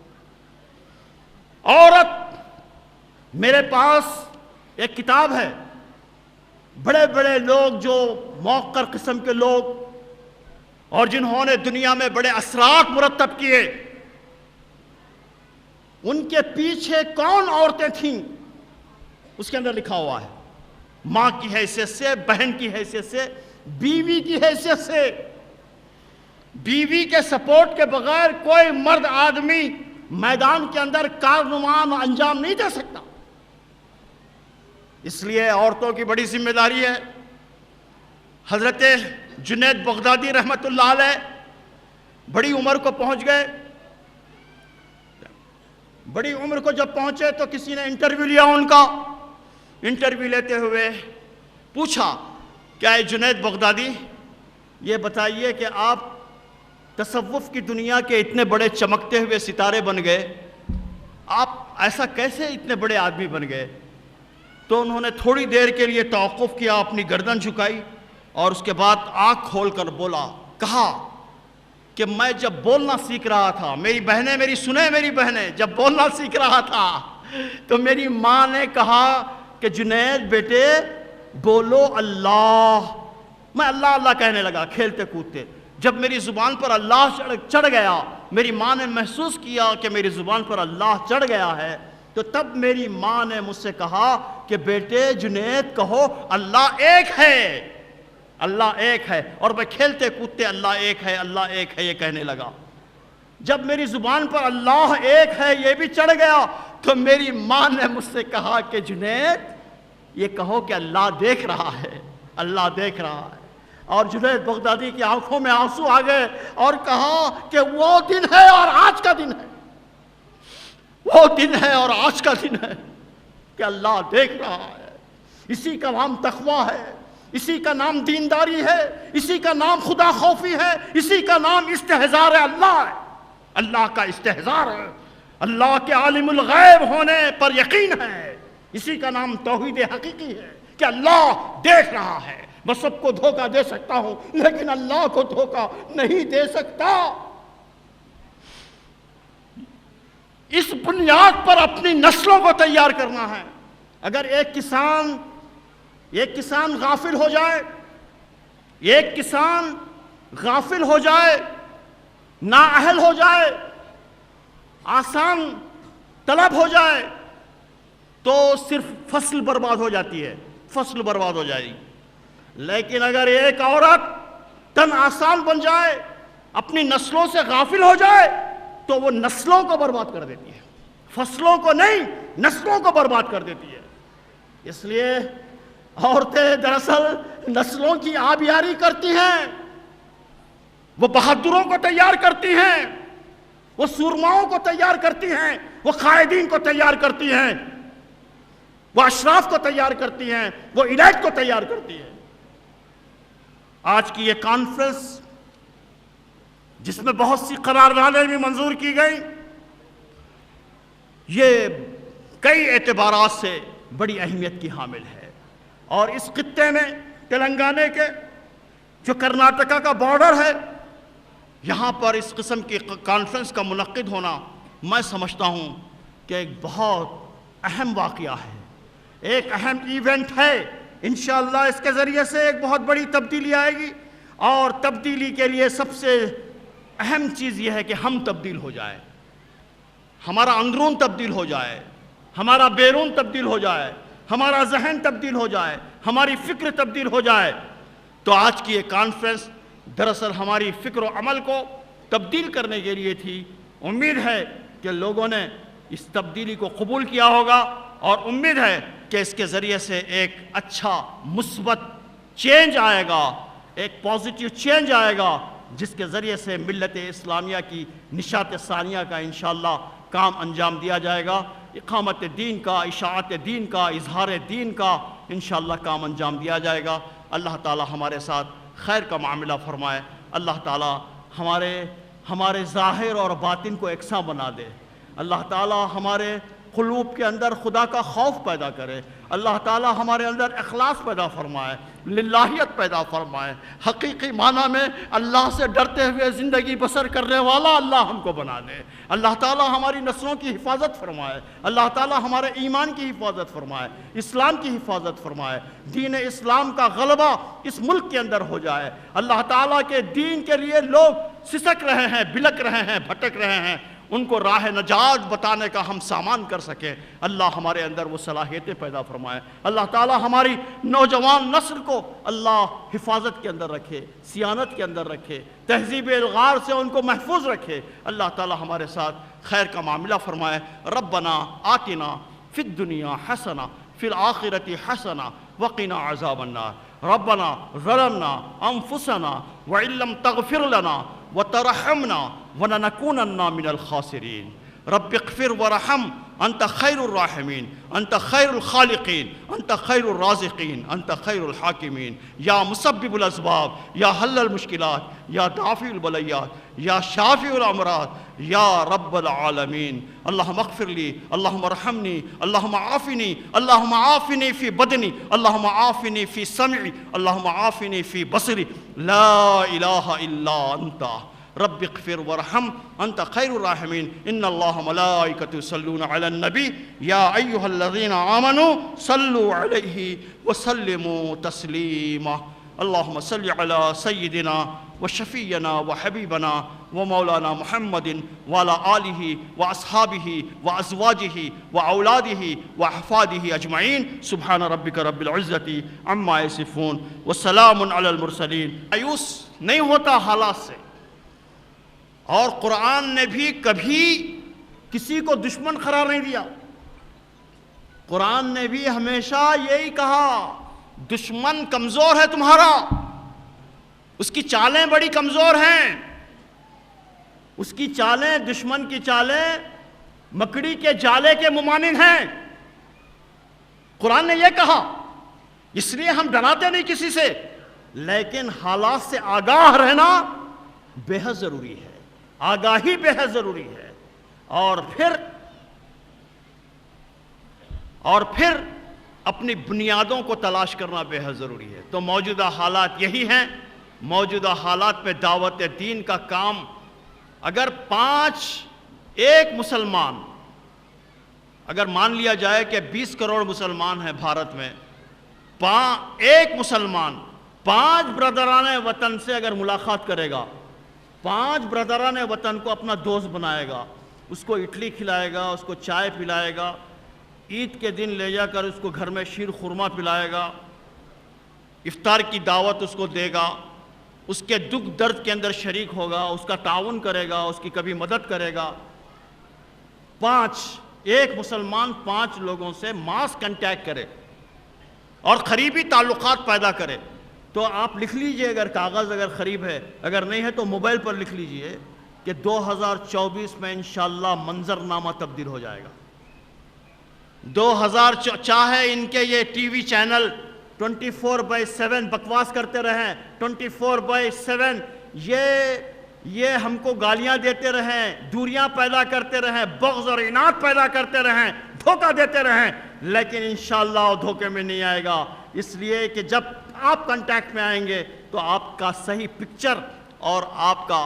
عورت، میرے پاس ایک کتاب ہے، بڑے بڑے لوگ جو موقر قسم کے لوگ اور جنہوں نے دنیا میں بڑے اثرات مرتب کیے، ان کے پیچھے کون عورتیں تھیں اس کے اندر لکھا ہوا ہے۔ ماں کی حیثیت سے، بہن کی حیثیت سے، بیوی کی حیثیت سے۔ بیوی کے سپورٹ کے بغیر کوئی مرد آدمی میدان کے اندر کارنامہ انجام نہیں دے سکتا۔ اس لیے عورتوں کی بڑی ذمہ داری ہے۔ حضرت جنید بغدادی رحمت اللہ علیہ بڑی عمر کو پہنچ گئے۔ بڑی عمر کو جب پہنچے تو کسی نے انٹرویو لیا ان کا۔ انٹرویو لیتے ہوئے پوچھا کہ اے جنید بغدادی، یہ بتائیے کہ آپ تصوف کی دنیا کے اتنے بڑے چمکتے ہوئے ستارے بن گئے، آپ ایسا کیسے اتنے بڑے آدمی بن گئے؟ تو انہوں نے تھوڑی دیر کے لیے توقف کیا، اپنی گردن جھکائی اور اس کے بعد آنکھ کھول کر بولا، کہا کہ میں جب بولنا سیکھ رہا تھا، میری بہنیں میری سنیں، میری بہنیں، جب بولنا سیکھ رہا تھا تو میری ماں نے کہا کہ جنید بیٹے بولو اللہ۔ میں اللہ اللہ کہنے لگا کھیلتے کودتے۔ جب میری زبان پر اللہ چڑھ گیا، میری ماں نے محسوس کیا کہ میری زبان پر اللہ چڑھ گیا ہے، تو تب میری ماں نے مجھ سے کہا کہ بیٹے جنید کہو اللہ ایک ہے، اللہ ایک ہے، اور میں کھیلتے کودتے اللہ ایک ہے، اللہ ایک ہے یہ کہنے لگا۔ جب میری زبان پر اللہ ایک ہے یہ بھی چڑھ گیا تو میری ماں نے مجھ سے کہا کہ جنید یہ کہو کہ اللہ دیکھ رہا ہے، اللہ دیکھ رہا ہے۔ اور جنید بغدادی کی آنکھوں میں آنسو آ گئے اور کہا کہ وہ دن ہے اور آج کا دن ہے، وہ دن ہے اور آج کا دن ہے کہ اللہ دیکھ رہا ہے۔ اسی کا نام تقویٰ ہے، اسی کا نام دینداری ہے، اسی کا نام خدا خوفی ہے، اسی کا نام استحضار اللہ ہے، اللہ کا استحضار ہے، اللہ کے عالم الغیب ہونے پر یقین ہے، اسی کا نام توحید حقیقی ہے کہ اللہ دیکھ رہا ہے۔ میں سب کو دھوکہ دے سکتا ہوں لیکن اللہ کو دھوکہ نہیں دے سکتا۔ اس بنیاد پر اپنی نسلوں کو تیار کرنا ہے۔ اگر ایک کسان غافل ہو جائے، ایک کسان غافل ہو جائے، نااہل ہو جائے، آسان طلب ہو جائے تو صرف فصل برباد ہو جاتی ہے، فصل برباد ہو جائے گی۔ لیکن اگر ایک عورت تن آسان بن جائے، اپنی نسلوں سے غافل ہو جائے، تو وہ نسلوں کو برباد کر دیتی ہے، فصلوں کو نہیں نسلوں کو برباد کر دیتی ہے۔ اس لیے عورتیں دراصل نسلوں کی آبیاری کرتی ہیں، وہ بہادروں کو تیار کرتی ہیں، وہ سورماؤں کو تیار کرتی ہیں، وہ قائدین کو تیار کرتی ہیں، وہ اشراف کو تیار کرتی ہیں، وہ ایلیٹ کو تیار کرتی ہیں۔ آج کی یہ کانفرنس جس میں بہت سی قراردادیں بھی منظور کی گئی، یہ کئی اعتبارات سے بڑی اہمیت کی حامل ہے، اور اس خطے میں تلنگانہ کے جو کرناٹکا کا بارڈر ہے، یہاں پر اس قسم کی کانفرنس کا منعقد ہونا میں سمجھتا ہوں کہ ایک بہت اہم واقعہ ہے، ایک اہم ایونٹ ہے۔ انشاءاللہ اس کے ذریعے سے ایک بہت بڑی تبدیلی آئے گی، اور تبدیلی کے لیے سب سے اہم چیز یہ ہے کہ ہم تبدیل ہو جائیں، ہمارا اندرون تبدیل ہو جائے، ہمارا بیرون تبدیل ہو جائے، ہمارا ذہن تبدیل ہو جائے، ہماری فکر تبدیل ہو جائے۔ تو آج کی یہ کانفرنس دراصل ہماری فکر و عمل کو تبدیل کرنے کے لیے تھی۔ امید ہے کہ لوگوں نے اس تبدیلی کو قبول کیا ہوگا، اور امید ہے کہ اس کے ذریعے سے ایک اچھا مثبت چینج آئے گا، ایک پازیٹیو چینج آئے گا، جس کے ذریعے سے ملت اسلامیہ کی نشاط ثانیہ کا انشاءاللہ کام انجام دیا جائے گا، اقامت دین کا، اشاعت دین کا، اظہار دین کا انشاءاللہ کام انجام دیا جائے گا۔ اللہ تعالی ہمارے ساتھ خیر کا معاملہ فرمائے، اللہ تعالی ہمارے ظاہر اور باطن کو یکساں بنا دے، اللہ تعالی ہمارے قلوب کے اندر خدا کا خوف پیدا کرے، اللہ تعالی ہمارے اندر اخلاص پیدا فرمائے، للہیت پیدا فرمائے، حقیقی معنی میں اللہ سے ڈرتے ہوئے زندگی بسر کرنے والا اللہ ہم کو بنا دے، اللہ تعالی ہماری نسلوں کی حفاظت فرمائے، اللہ تعالی ہمارے ایمان کی حفاظت فرمائے، اسلام کی حفاظت فرمائے، دین اسلام کا غلبہ اس ملک کے اندر ہو جائے، اللہ تعالی کے دین کے لیے لوگ سسک رہے ہیں، بلک رہے ہیں، بھٹک رہے ہیں، ان کو راہ نجات بتانے کا ہم سامان کر سکیں، اللہ ہمارے اندر وہ صلاحیتیں پیدا فرمائے، اللہ تعالی ہماری نوجوان نسل کو اللہ حفاظت کے اندر رکھے، سیانت کے اندر رکھے، تہذیب الغار سے ان کو محفوظ رکھے، اللہ تعالی ہمارے ساتھ خیر کا معاملہ فرمائے۔ ربنا آتنا فی الدنیا حسنہ فی الآخرۃ حسنہ وقنا عذاب النار، ربنا ظلمنا انفسنا وان لم تغفر لنا وترحمنا ولنكونن من الخاسرين، رب اغفر ورحم، انت خیر الراحمین، انت خیر الخالقین، انت خیر الرازقین، انت خیر الحاکمین، یا مسبب الاسباب، یا حل المشکلات، یا دافع البلیات، یا شافع الامراض، یا رب العالمین۔ اللہم اغفر لی، اللہم ارحمنی، اللہم عافنی، اللہم عافنی فی بدنی، اللہم عافنی فی سمعی، اللہم عافنی فی بصری، لا الہ الا انت، رب اغفر ورحم، انت خیر الراحمین۔ ان اللہ ملائکۃ یصلون علی النبی، یا ایھا الذین آمنوا صلوا علیہ وسلموا تسلیما۔ اللہم صل علی سیدنا وشفیعنا وحبیبنا ومولانا محمد وعلی آلہ واصحابہ وازواجہ واولادہ واحفادہ اجمعین، سبحان ربک رب العزۃ عما یصفون وسلام علی المرسلین۔ مایوس نہیں ہوتا حالات سے، اور قرآن نے بھی کبھی کسی کو دشمن قرار نہیں دیا، قرآن نے بھی ہمیشہ یہی کہا، دشمن کمزور ہے تمہارا، اس کی چالیں بڑی کمزور ہیں، اس کی چالیں، دشمن کی چالیں مکڑی کے جالے کے ممانند ہیں، قرآن نے یہ کہا۔ اس لیے ہم ڈراتے نہیں کسی سے، لیکن حالات سے آگاہ رہنا بے حد ضروری ہے، آگاہی بے حد ضروری ہے، اور پھر اپنی بنیادوں کو تلاش کرنا بے حد ضروری ہے۔ تو موجودہ حالات یہی ہیں، موجودہ حالات میں دعوت دین کا کام، اگر ایک مسلمان، اگر مان لیا جائے کہ 20 کروڑ مسلمان ہیں بھارت میں، ایک مسلمان 5 برادران وطن سے اگر ملاقات کرے گا، 5 برادران وطن کو اپنا دوست بنائے گا، اس کو اڈلی کھلائے گا، اس کو چائے پلائے گا، عید کے دن لے جا کر اس کو گھر میں شیر خورما پلائے گا، افطار کی دعوت اس کو دے گا، اس کے دکھ درد کے اندر شریک ہوگا، اس کا تعاون کرے گا، اس کی کبھی مدد کرے گا۔ ایک مسلمان 5 لوگوں سے ماس کنٹیکٹ کرے اور قریبی تعلقات پیدا کرے، تو آپ لکھ لیجئے، اگر کاغذ اگر قریب ہے، اگر نہیں ہے تو موبائل پر لکھ لیجئے کہ 2024 میں انشاءاللہ منظرنامہ تبدیل ہو جائے گا۔ چاہے ان کے یہ ٹی وی چینل 24/7 بکواس کرتے رہیں، 24/7 یہ ہم کو گالیاں دیتے رہیں، دوریاں پیدا کرتے رہیں، بغض اور عناد پیدا کرتے رہیں، دھوکہ دیتے رہیں، لیکن انشاءاللہ وہ دھوکے میں نہیں آئے گا، اس لیے کہ جب آپ کنٹیکٹ میں آئیں گے تو آپ کا صحیح پکچر اور آپ کا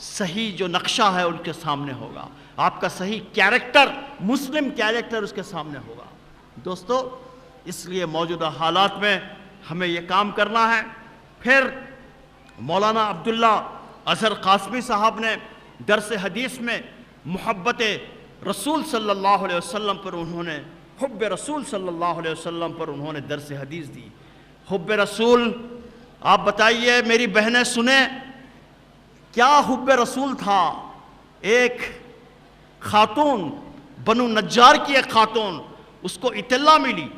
صحیح جو نقشہ ہے ان کے سامنے ہوگا، آپ کا صحیح کیریکٹر، مسلم کیریکٹر اس کے سامنے ہوگا۔ دوستو، اس لیے موجودہ حالات میں ہمیں یہ کام کرنا ہے۔ پھر مولانا عبداللہ اظہر قاسمی صاحب نے درس حدیث میں محبت رسول صلی اللہ علیہ وسلم پر انہوں نے حب رسول صلی اللہ علیہ وسلم پر انہوں نے درس حدیث دی۔ حب رسول، آپ بتائیے میری بہنیں سنیں، کیا حب رسول تھا؟ ایک خاتون، بنو نجار کی ایک خاتون، اس کو اطلاع ملی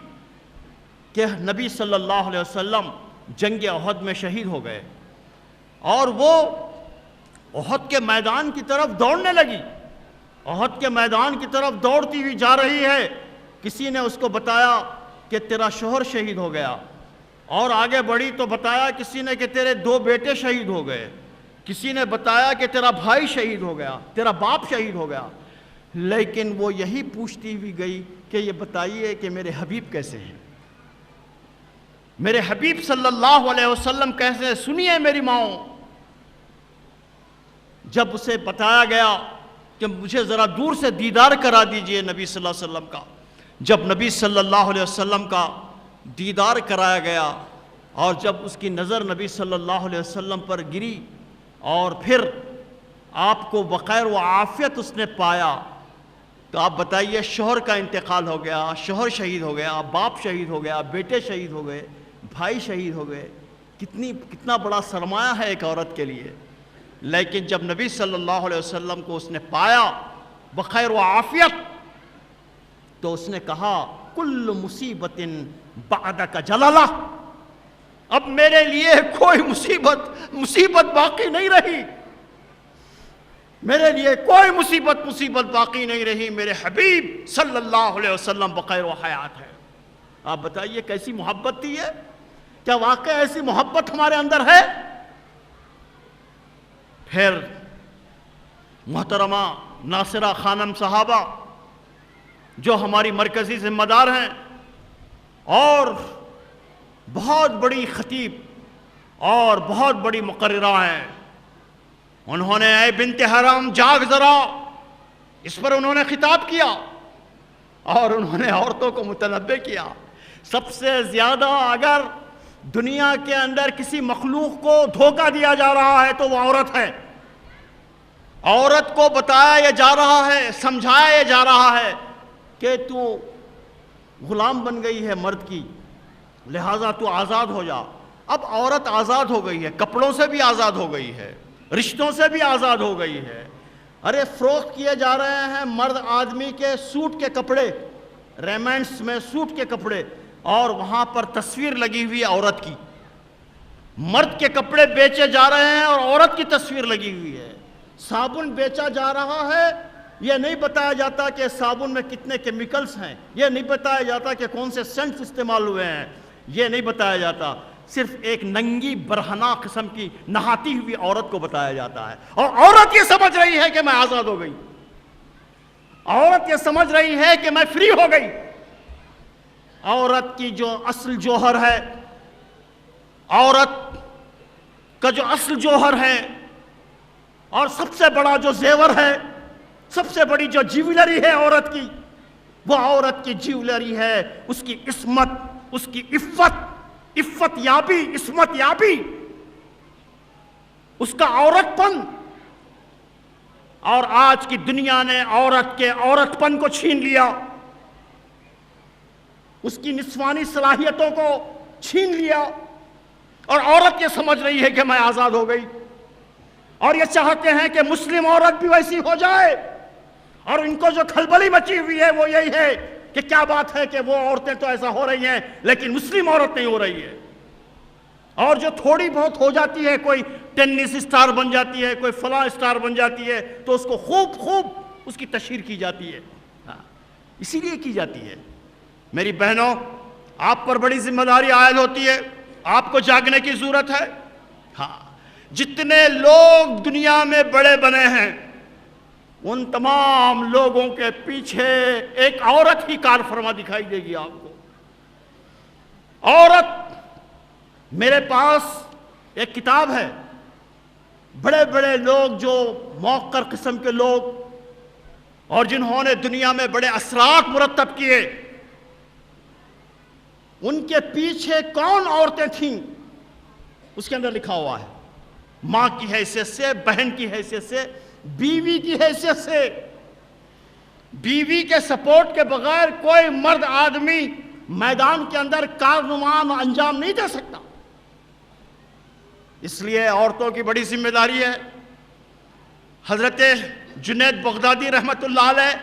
کہ نبی صلی اللہ علیہ وسلم جنگ احد میں شہید ہو گئے، اور وہ احد کے میدان کی طرف دوڑنے لگی، احد کے میدان کی طرف دوڑتی ہوئی جا رہی ہے۔ کسی نے اس کو بتایا کہ تیرا شوہر شہید ہو گیا، اور آگے بڑھی تو بتایا کسی نے کہ تیرے 2 بیٹے شہید ہو گئے، کسی نے بتایا کہ تیرا بھائی شہید ہو گیا، تیرا باپ شہید ہو گیا، لیکن وہ یہی پوچھتی ہوئی گئی کہ یہ بتائیے کہ میرے حبیب کیسے ہیں، میرے حبیب صلی اللہ علیہ وسلم کیسے ہیں؟ سنیے میری ماؤں، جب اسے بتایا گیا کہ مجھے ذرا دور سے دیدار کرا دیجئے نبی صلی اللہ علیہ وسلم کا، جب نبی صلی اللہ علیہ وسلم کا دیدار کرایا گیا اور جب اس کی نظر نبی صلی اللہ علیہ وسلم پر گری اور پھر آپ کو بخیر و عافیت اس نے پایا، تو آپ بتائیے شوہر کا انتقال ہو گیا، شوہر شہید ہو گیا، باپ شہید ہو گیا، بیٹے شہید ہو گئے، بھائی شہید ہو گئے، کتنا بڑا سرمایہ ہے ایک عورت کے لیے، لیکن جب نبی صلی اللہ علیہ وسلم کو اس نے پایا بخیر و عافیت، تو اس نے کہا کل مصیبت بعدک جلالہ، اب میرے لیے کوئی مصیبت باقی نہیں رہی، میرے لیے کوئی مصیبت باقی نہیں رہی، میرے حبیب صلی اللہ علیہ وسلم بخیر و حیات ہے۔ آپ بتائیے کیسی محبت تھی ہے؟ کیا واقعی ایسی محبت ہمارے اندر ہے؟ پھر محترمہ ناصرہ خانم صحابہ جو ہماری مرکزی ذمہ دار ہیں اور بہت بڑی خطیب اور بہت بڑی مقررہ ہیں، انہوں نے اے بنت حرام جاگ ذرا، اس پر انہوں نے خطاب کیا اور انہوں نے عورتوں کو متنبہ کیا۔ سب سے زیادہ اگر دنیا کے اندر کسی مخلوق کو دھوکہ دیا جا رہا ہے تو وہ عورت ہے، عورت کو بتایا جا رہا ہے، سمجھایا جا رہا ہے کہ تو غلام بن گئی ہے مرد کی، لہٰذا تو آزاد ہو جا۔ اب عورت آزاد ہو گئی ہے، کپڑوں سے بھی آزاد ہو گئی ہے، رشتوں سے بھی آزاد ہو گئی ہے۔ ارے فروخت کیے جا رہے ہیں مرد آدمی کے سوٹ کے کپڑے، ریمنڈس میں سوٹ کے کپڑے، اور وہاں پر تصویر لگی ہوئی ہے عورت کی، مرد کے کپڑے بیچے جا رہے ہیں اور عورت کی تصویر لگی ہوئی ہے۔ صابن بیچا جا رہا ہے، یہ نہیں بتایا جاتا کہ صابن میں کتنے کیمیکلز ہیں، یہ نہیں بتایا جاتا کہ کون سے سینٹس استعمال ہوئے ہیں، یہ نہیں بتایا جاتا، صرف ایک ننگی برہنہ قسم کی نہاتی ہوئی عورت کو بتایا جاتا ہے، اور عورت یہ سمجھ رہی ہے کہ میں آزاد ہو گئی، عورت یہ سمجھ رہی ہے کہ میں فری ہو گئی۔ عورت کی جو اصل جوہر ہے، عورت کا جو اصل جوہر ہے اور سب سے بڑا جو زیور ہے، سب سے بڑی جو جیولری ہے عورت کی، وہ عورت کی جیولری ہے اس کی عصمت، اس کی عفت یابی، عصمت یابی، اس کا عورت پن۔ اور آج کی دنیا نے عورت کے عورت پن کو چھین لیا، اس کی نسوانی صلاحیتوں کو چھین لیا، اور عورت یہ سمجھ رہی ہے کہ میں آزاد ہو گئی، اور یہ چاہتے ہیں کہ مسلم عورت بھی ویسی ہو جائے، اور ان کو جو کھلبلی مچی ہوئی ہے وہ یہی ہے کہ کیا بات ہے کہ وہ عورتیں تو ایسا ہو رہی ہیں لیکن مسلم عورت نہیں ہو رہی ہے، اور جو تھوڑی بہت ہو جاتی ہے، کوئی ٹینس اسٹار بن جاتی ہے، کوئی فلاں اسٹار بن جاتی ہے، تو اس کو خوب اس کی تشہیر کی جاتی ہے، اسی لیے کی جاتی ہے۔ میری بہنوں، آپ پر بڑی ذمہ داری عائد ہوتی ہے، آپ کو جاگنے کی ضرورت ہے۔ ہاں، جتنے لوگ دنیا میں بڑے بنے ہیں ان تمام لوگوں کے پیچھے ایک عورت ہی کار فرما دکھائی دے گی آپ کو۔ عورت، میرے پاس ایک کتاب ہے، بڑے بڑے لوگ جو موقر قسم کے لوگ اور جنہوں نے دنیا میں بڑے اثرات مرتب کیے، ان کے پیچھے کون عورتیں تھیں اس کے اندر لکھا ہوا ہے، ماں کی حیثیت سے، بہن کی حیثیت سے، بیوی کی حیثیت سے۔ بیوی کے سپورٹ کے بغیر کوئی مرد آدمی میدان کے اندر کارنامہ انجام نہیں دے سکتا۔ اس لیے عورتوں کی بڑی ذمہ داری ہے۔ حضرت جنید بغدادی رحمت اللہ علیہ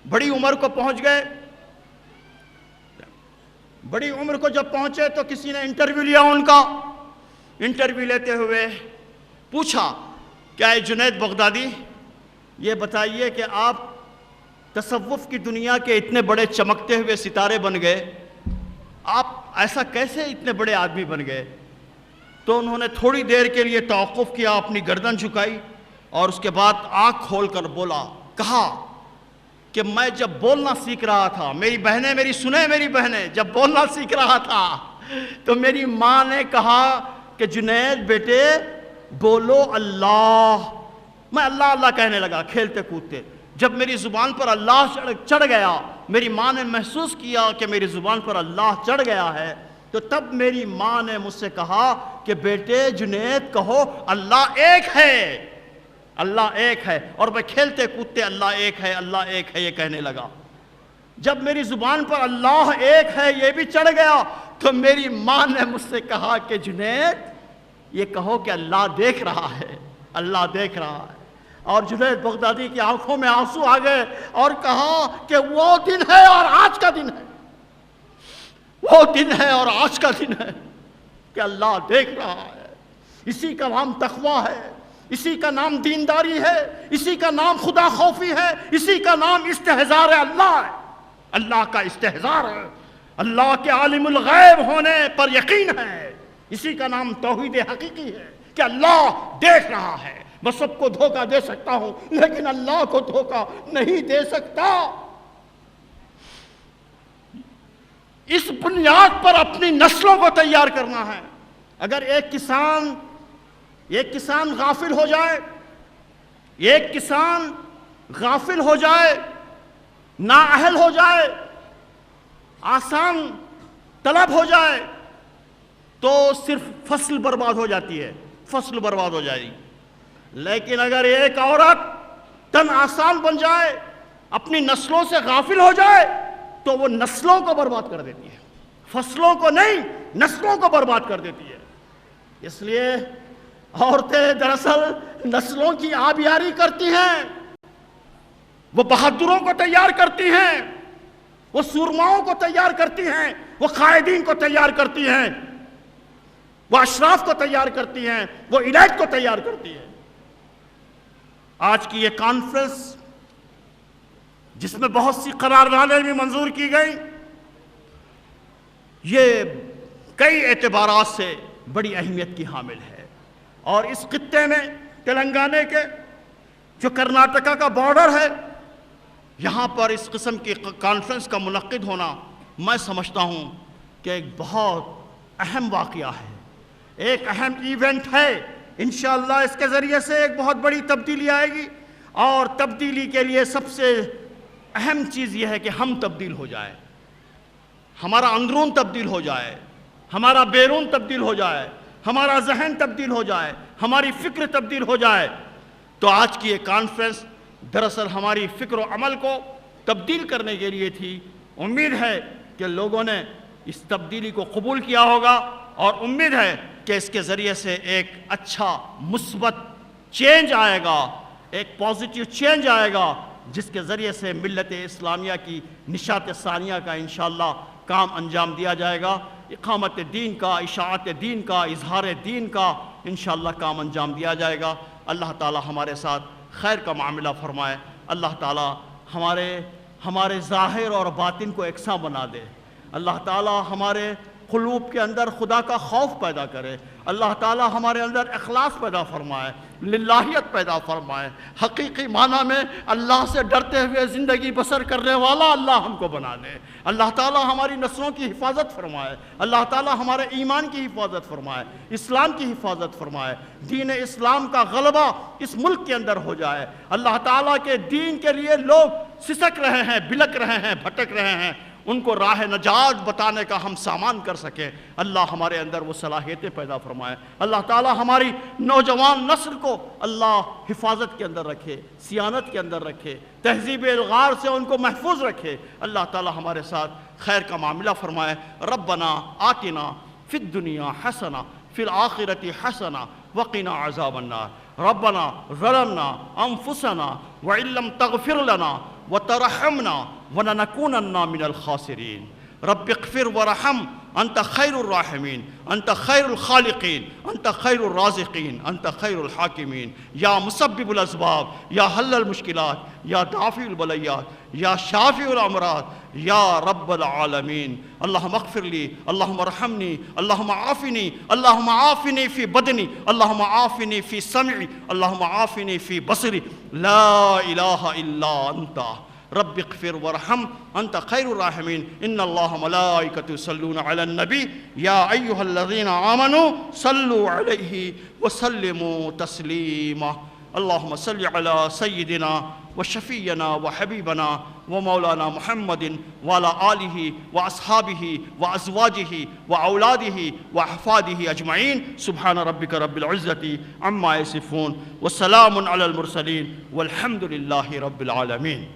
بڑی عمر کو پہنچ گئے۔ بڑی عمر کو جب پہنچے تو کسی نے انٹرویو لیا ان کا۔ انٹرویو لیتے ہوئے پوچھا کہ اے جنید بغدادی، یہ بتائیے کہ آپ تصوف کی دنیا کے اتنے بڑے چمکتے ہوئے ستارے بن گئے، آپ ایسا کیسے اتنے بڑے آدمی بن گئے؟ تو انہوں نے تھوڑی دیر کے لیے توقف کیا، اپنی گردن جھکائی اور اس کے بعد آنکھ کھول کر کہا کہ میں جب بولنا سیکھ رہا تھا، میری بہنیں میری سنیں، میری بہنیں، جب بولنا سیکھ رہا تھا تو میری ماں نے کہا کہ جنید بیٹے بولو اللہ۔ میں اللہ اللہ کہنے لگا کھیلتے کودتے۔ جب میری زبان پر اللہ چڑھ گیا، میری ماں نے محسوس کیا کہ میری زبان پر اللہ چڑھ گیا ہے، تو تب میری ماں نے مجھ سے کہا کہ بیٹے جنید کہو اللہ ایک ہے، اللہ ایک ہے، اور میں کھیلتے کودتے اللہ ایک ہے، اللہ ایک ہے یہ کہنے لگا۔ جب میری زبان پر اللہ ایک ہے یہ بھی چڑھ گیا تو میری ماں نے مجھ سے کہا کہ جنید یہ کہو کہ اللہ دیکھ رہا ہے، اللہ دیکھ رہا ہے۔ اور جنید بغدادی کی آنکھوں میں آنسو آ گئے اور کہا کہ وہ دن ہے اور آج کا دن ہے، وہ دن ہے اور آج کا دن ہے کہ اللہ دیکھ رہا ہے۔ اسی کا نام تقوی ہے، اسی کا نام دینداری ہے، اسی کا نام خدا خوفی ہے، اسی کا نام استحضار اللہ ہے، اللہ کا استحضار ہے، اللہ کے عالم الغیب ہونے پر یقین ہے، اسی کا نام توحید حقیقی ہے کہ اللہ دیکھ رہا ہے۔ میں سب کو دھوکہ دے سکتا ہوں لیکن اللہ کو دھوکہ نہیں دے سکتا۔ اس بنیاد پر اپنی نسلوں کو تیار کرنا ہے۔ اگر ایک کسان غافل ہو جائے، ایک کسان غافل ہو جائے، نااہل ہو جائے، آسان طلب ہو جائے تو صرف فصل برباد ہو جاتی ہے، فصل برباد ہو جائے گی۔ لیکن اگر ایک عورت تن آسان بن جائے، اپنی نسلوں سے غافل ہو جائے تو وہ نسلوں کو برباد کر دیتی ہے، فصلوں کو نہیں نسلوں کو برباد کر دیتی ہے۔ اس لیے عورتیں دراصل نسلوں کی آبیاری کرتی ہیں، وہ بہادروں کو تیار کرتی ہیں، وہ سورماؤں کو تیار کرتی ہیں، وہ قائدین کو تیار کرتی ہیں، وہ اشراف کو تیار کرتی ہیں، وہ ایلیٹ کو تیار کرتی ہیں۔ آج کی یہ کانفرنس جس میں بہت سی قراردادیں بھی منظور کی گئی، یہ کئی اعتبارات سے بڑی اہمیت کی حامل ہے، اور اس خطے میں تلنگانہ کے جو کرناٹکا کا بارڈر ہے، یہاں پر اس قسم کی کانفرنس کا منعقد ہونا میں سمجھتا ہوں کہ ایک بہت اہم واقعہ ہے، ایک اہم ایونٹ ہے۔ انشاءاللہ اس کے ذریعے سے ایک بہت بڑی تبدیلی آئے گی، اور تبدیلی کے لیے سب سے اہم چیز یہ ہے کہ ہم تبدیل ہو جائیں، ہمارا اندرون تبدیل ہو جائے، ہمارا بیرون تبدیل ہو جائے، ہمارا ذہن تبدیل ہو جائے، ہماری فکر تبدیل ہو جائے۔ تو آج کی یہ کانفرنس دراصل ہماری فکر و عمل کو تبدیل کرنے کے لیے تھی۔ امید ہے کہ لوگوں نے اس تبدیلی کو قبول کیا ہوگا اور امید ہے کہ اس کے ذریعے سے ایک اچھا مثبت چینج آئے گا، ایک پازیٹیو چینج آئے گا، جس کے ذریعے سے ملت اسلامیہ کی نشاط ثانیہ کا انشاءاللہ کام انجام دیا جائے گا، اقامت دین کا، اشاعت دین کا، اظہار دین کا انشاءاللہ کام انجام دیا جائے گا۔ اللہ تعالی ہمارے ساتھ خیر کا معاملہ فرمائے، اللہ تعالی ہمارے ظاہر اور باطن کو یکساں بنا دے، اللہ تعالی ہمارے قلوب کے اندر خدا کا خوف پیدا کرے، اللہ تعالی ہمارے اندر اخلاص پیدا فرمائے، للہیت پیدا فرمائے، حقیقی معنی میں اللہ سے ڈرتے ہوئے زندگی بسر کرنے والا اللہ ہم کو بنا دے، اللہ تعالی ہماری نسلوں کی حفاظت فرمائے، اللہ تعالی ہمارے ایمان کی حفاظت فرمائے، اسلام کی حفاظت فرمائے، دین اسلام کا غلبہ اس ملک کے اندر ہو جائے، اللہ تعالی کے دین کے لیے لوگ سسک رہے ہیں، بلک رہے ہیں، بھٹک رہے ہیں، ان کو راہ نجات بتانے کا ہم سامان کر سکیں، اللہ ہمارے اندر وہ صلاحیتیں پیدا فرمائے، اللہ تعالی ہماری نوجوان نسل کو اللہ حفاظت کے اندر رکھے، سیانت کے اندر رکھے، تہذیب الغار سے ان کو محفوظ رکھے، اللہ تعالی ہمارے ساتھ خیر کا معاملہ فرمائے۔ ربنا آتنا فی الدنیا حسنہ فی الآخرۃ حسنہ وقنا عذاب النار، ربنا ظلمنا انفسنا وإن لم تغفر لنا وترحمنا ولنكونن من الخاسرين، رب اغفر ورحم انت خیر الراحمین، انت خیر الخالقین، انت خیر الرازقین، انت خیر الحاکمین، یا مسبب الاسباب، یا حل المشکلات، یا دافع البلیات، یا شافع الامراض، یا رب العالمین۔ اللہم اغفر لی، اللہم ارحمنی، اللہم عافنی، اللہم عافنی فی بدنی، اللہم عافنی فی سمعی، اللہم عافنی فی بصری، لا الہ الا انت رب اغفر ورحم انت خیر الراحمین۔ ان اللہ ملائکۃ یصلون علی النبی یا ایھا الذین آمنوا صلوا علیہ وسلموا تسلیما۔ اللہم صل علی سیدنا وشفینا وحبیبنا ومولانا محمد وعلی آلہ واصحابہ وازواجہ واولادہ واحفادہ اجمعین۔ سبحان ربک رب العزۃ عما یصفون وسلام علی المرسلین والحمد للہ رب العالمین۔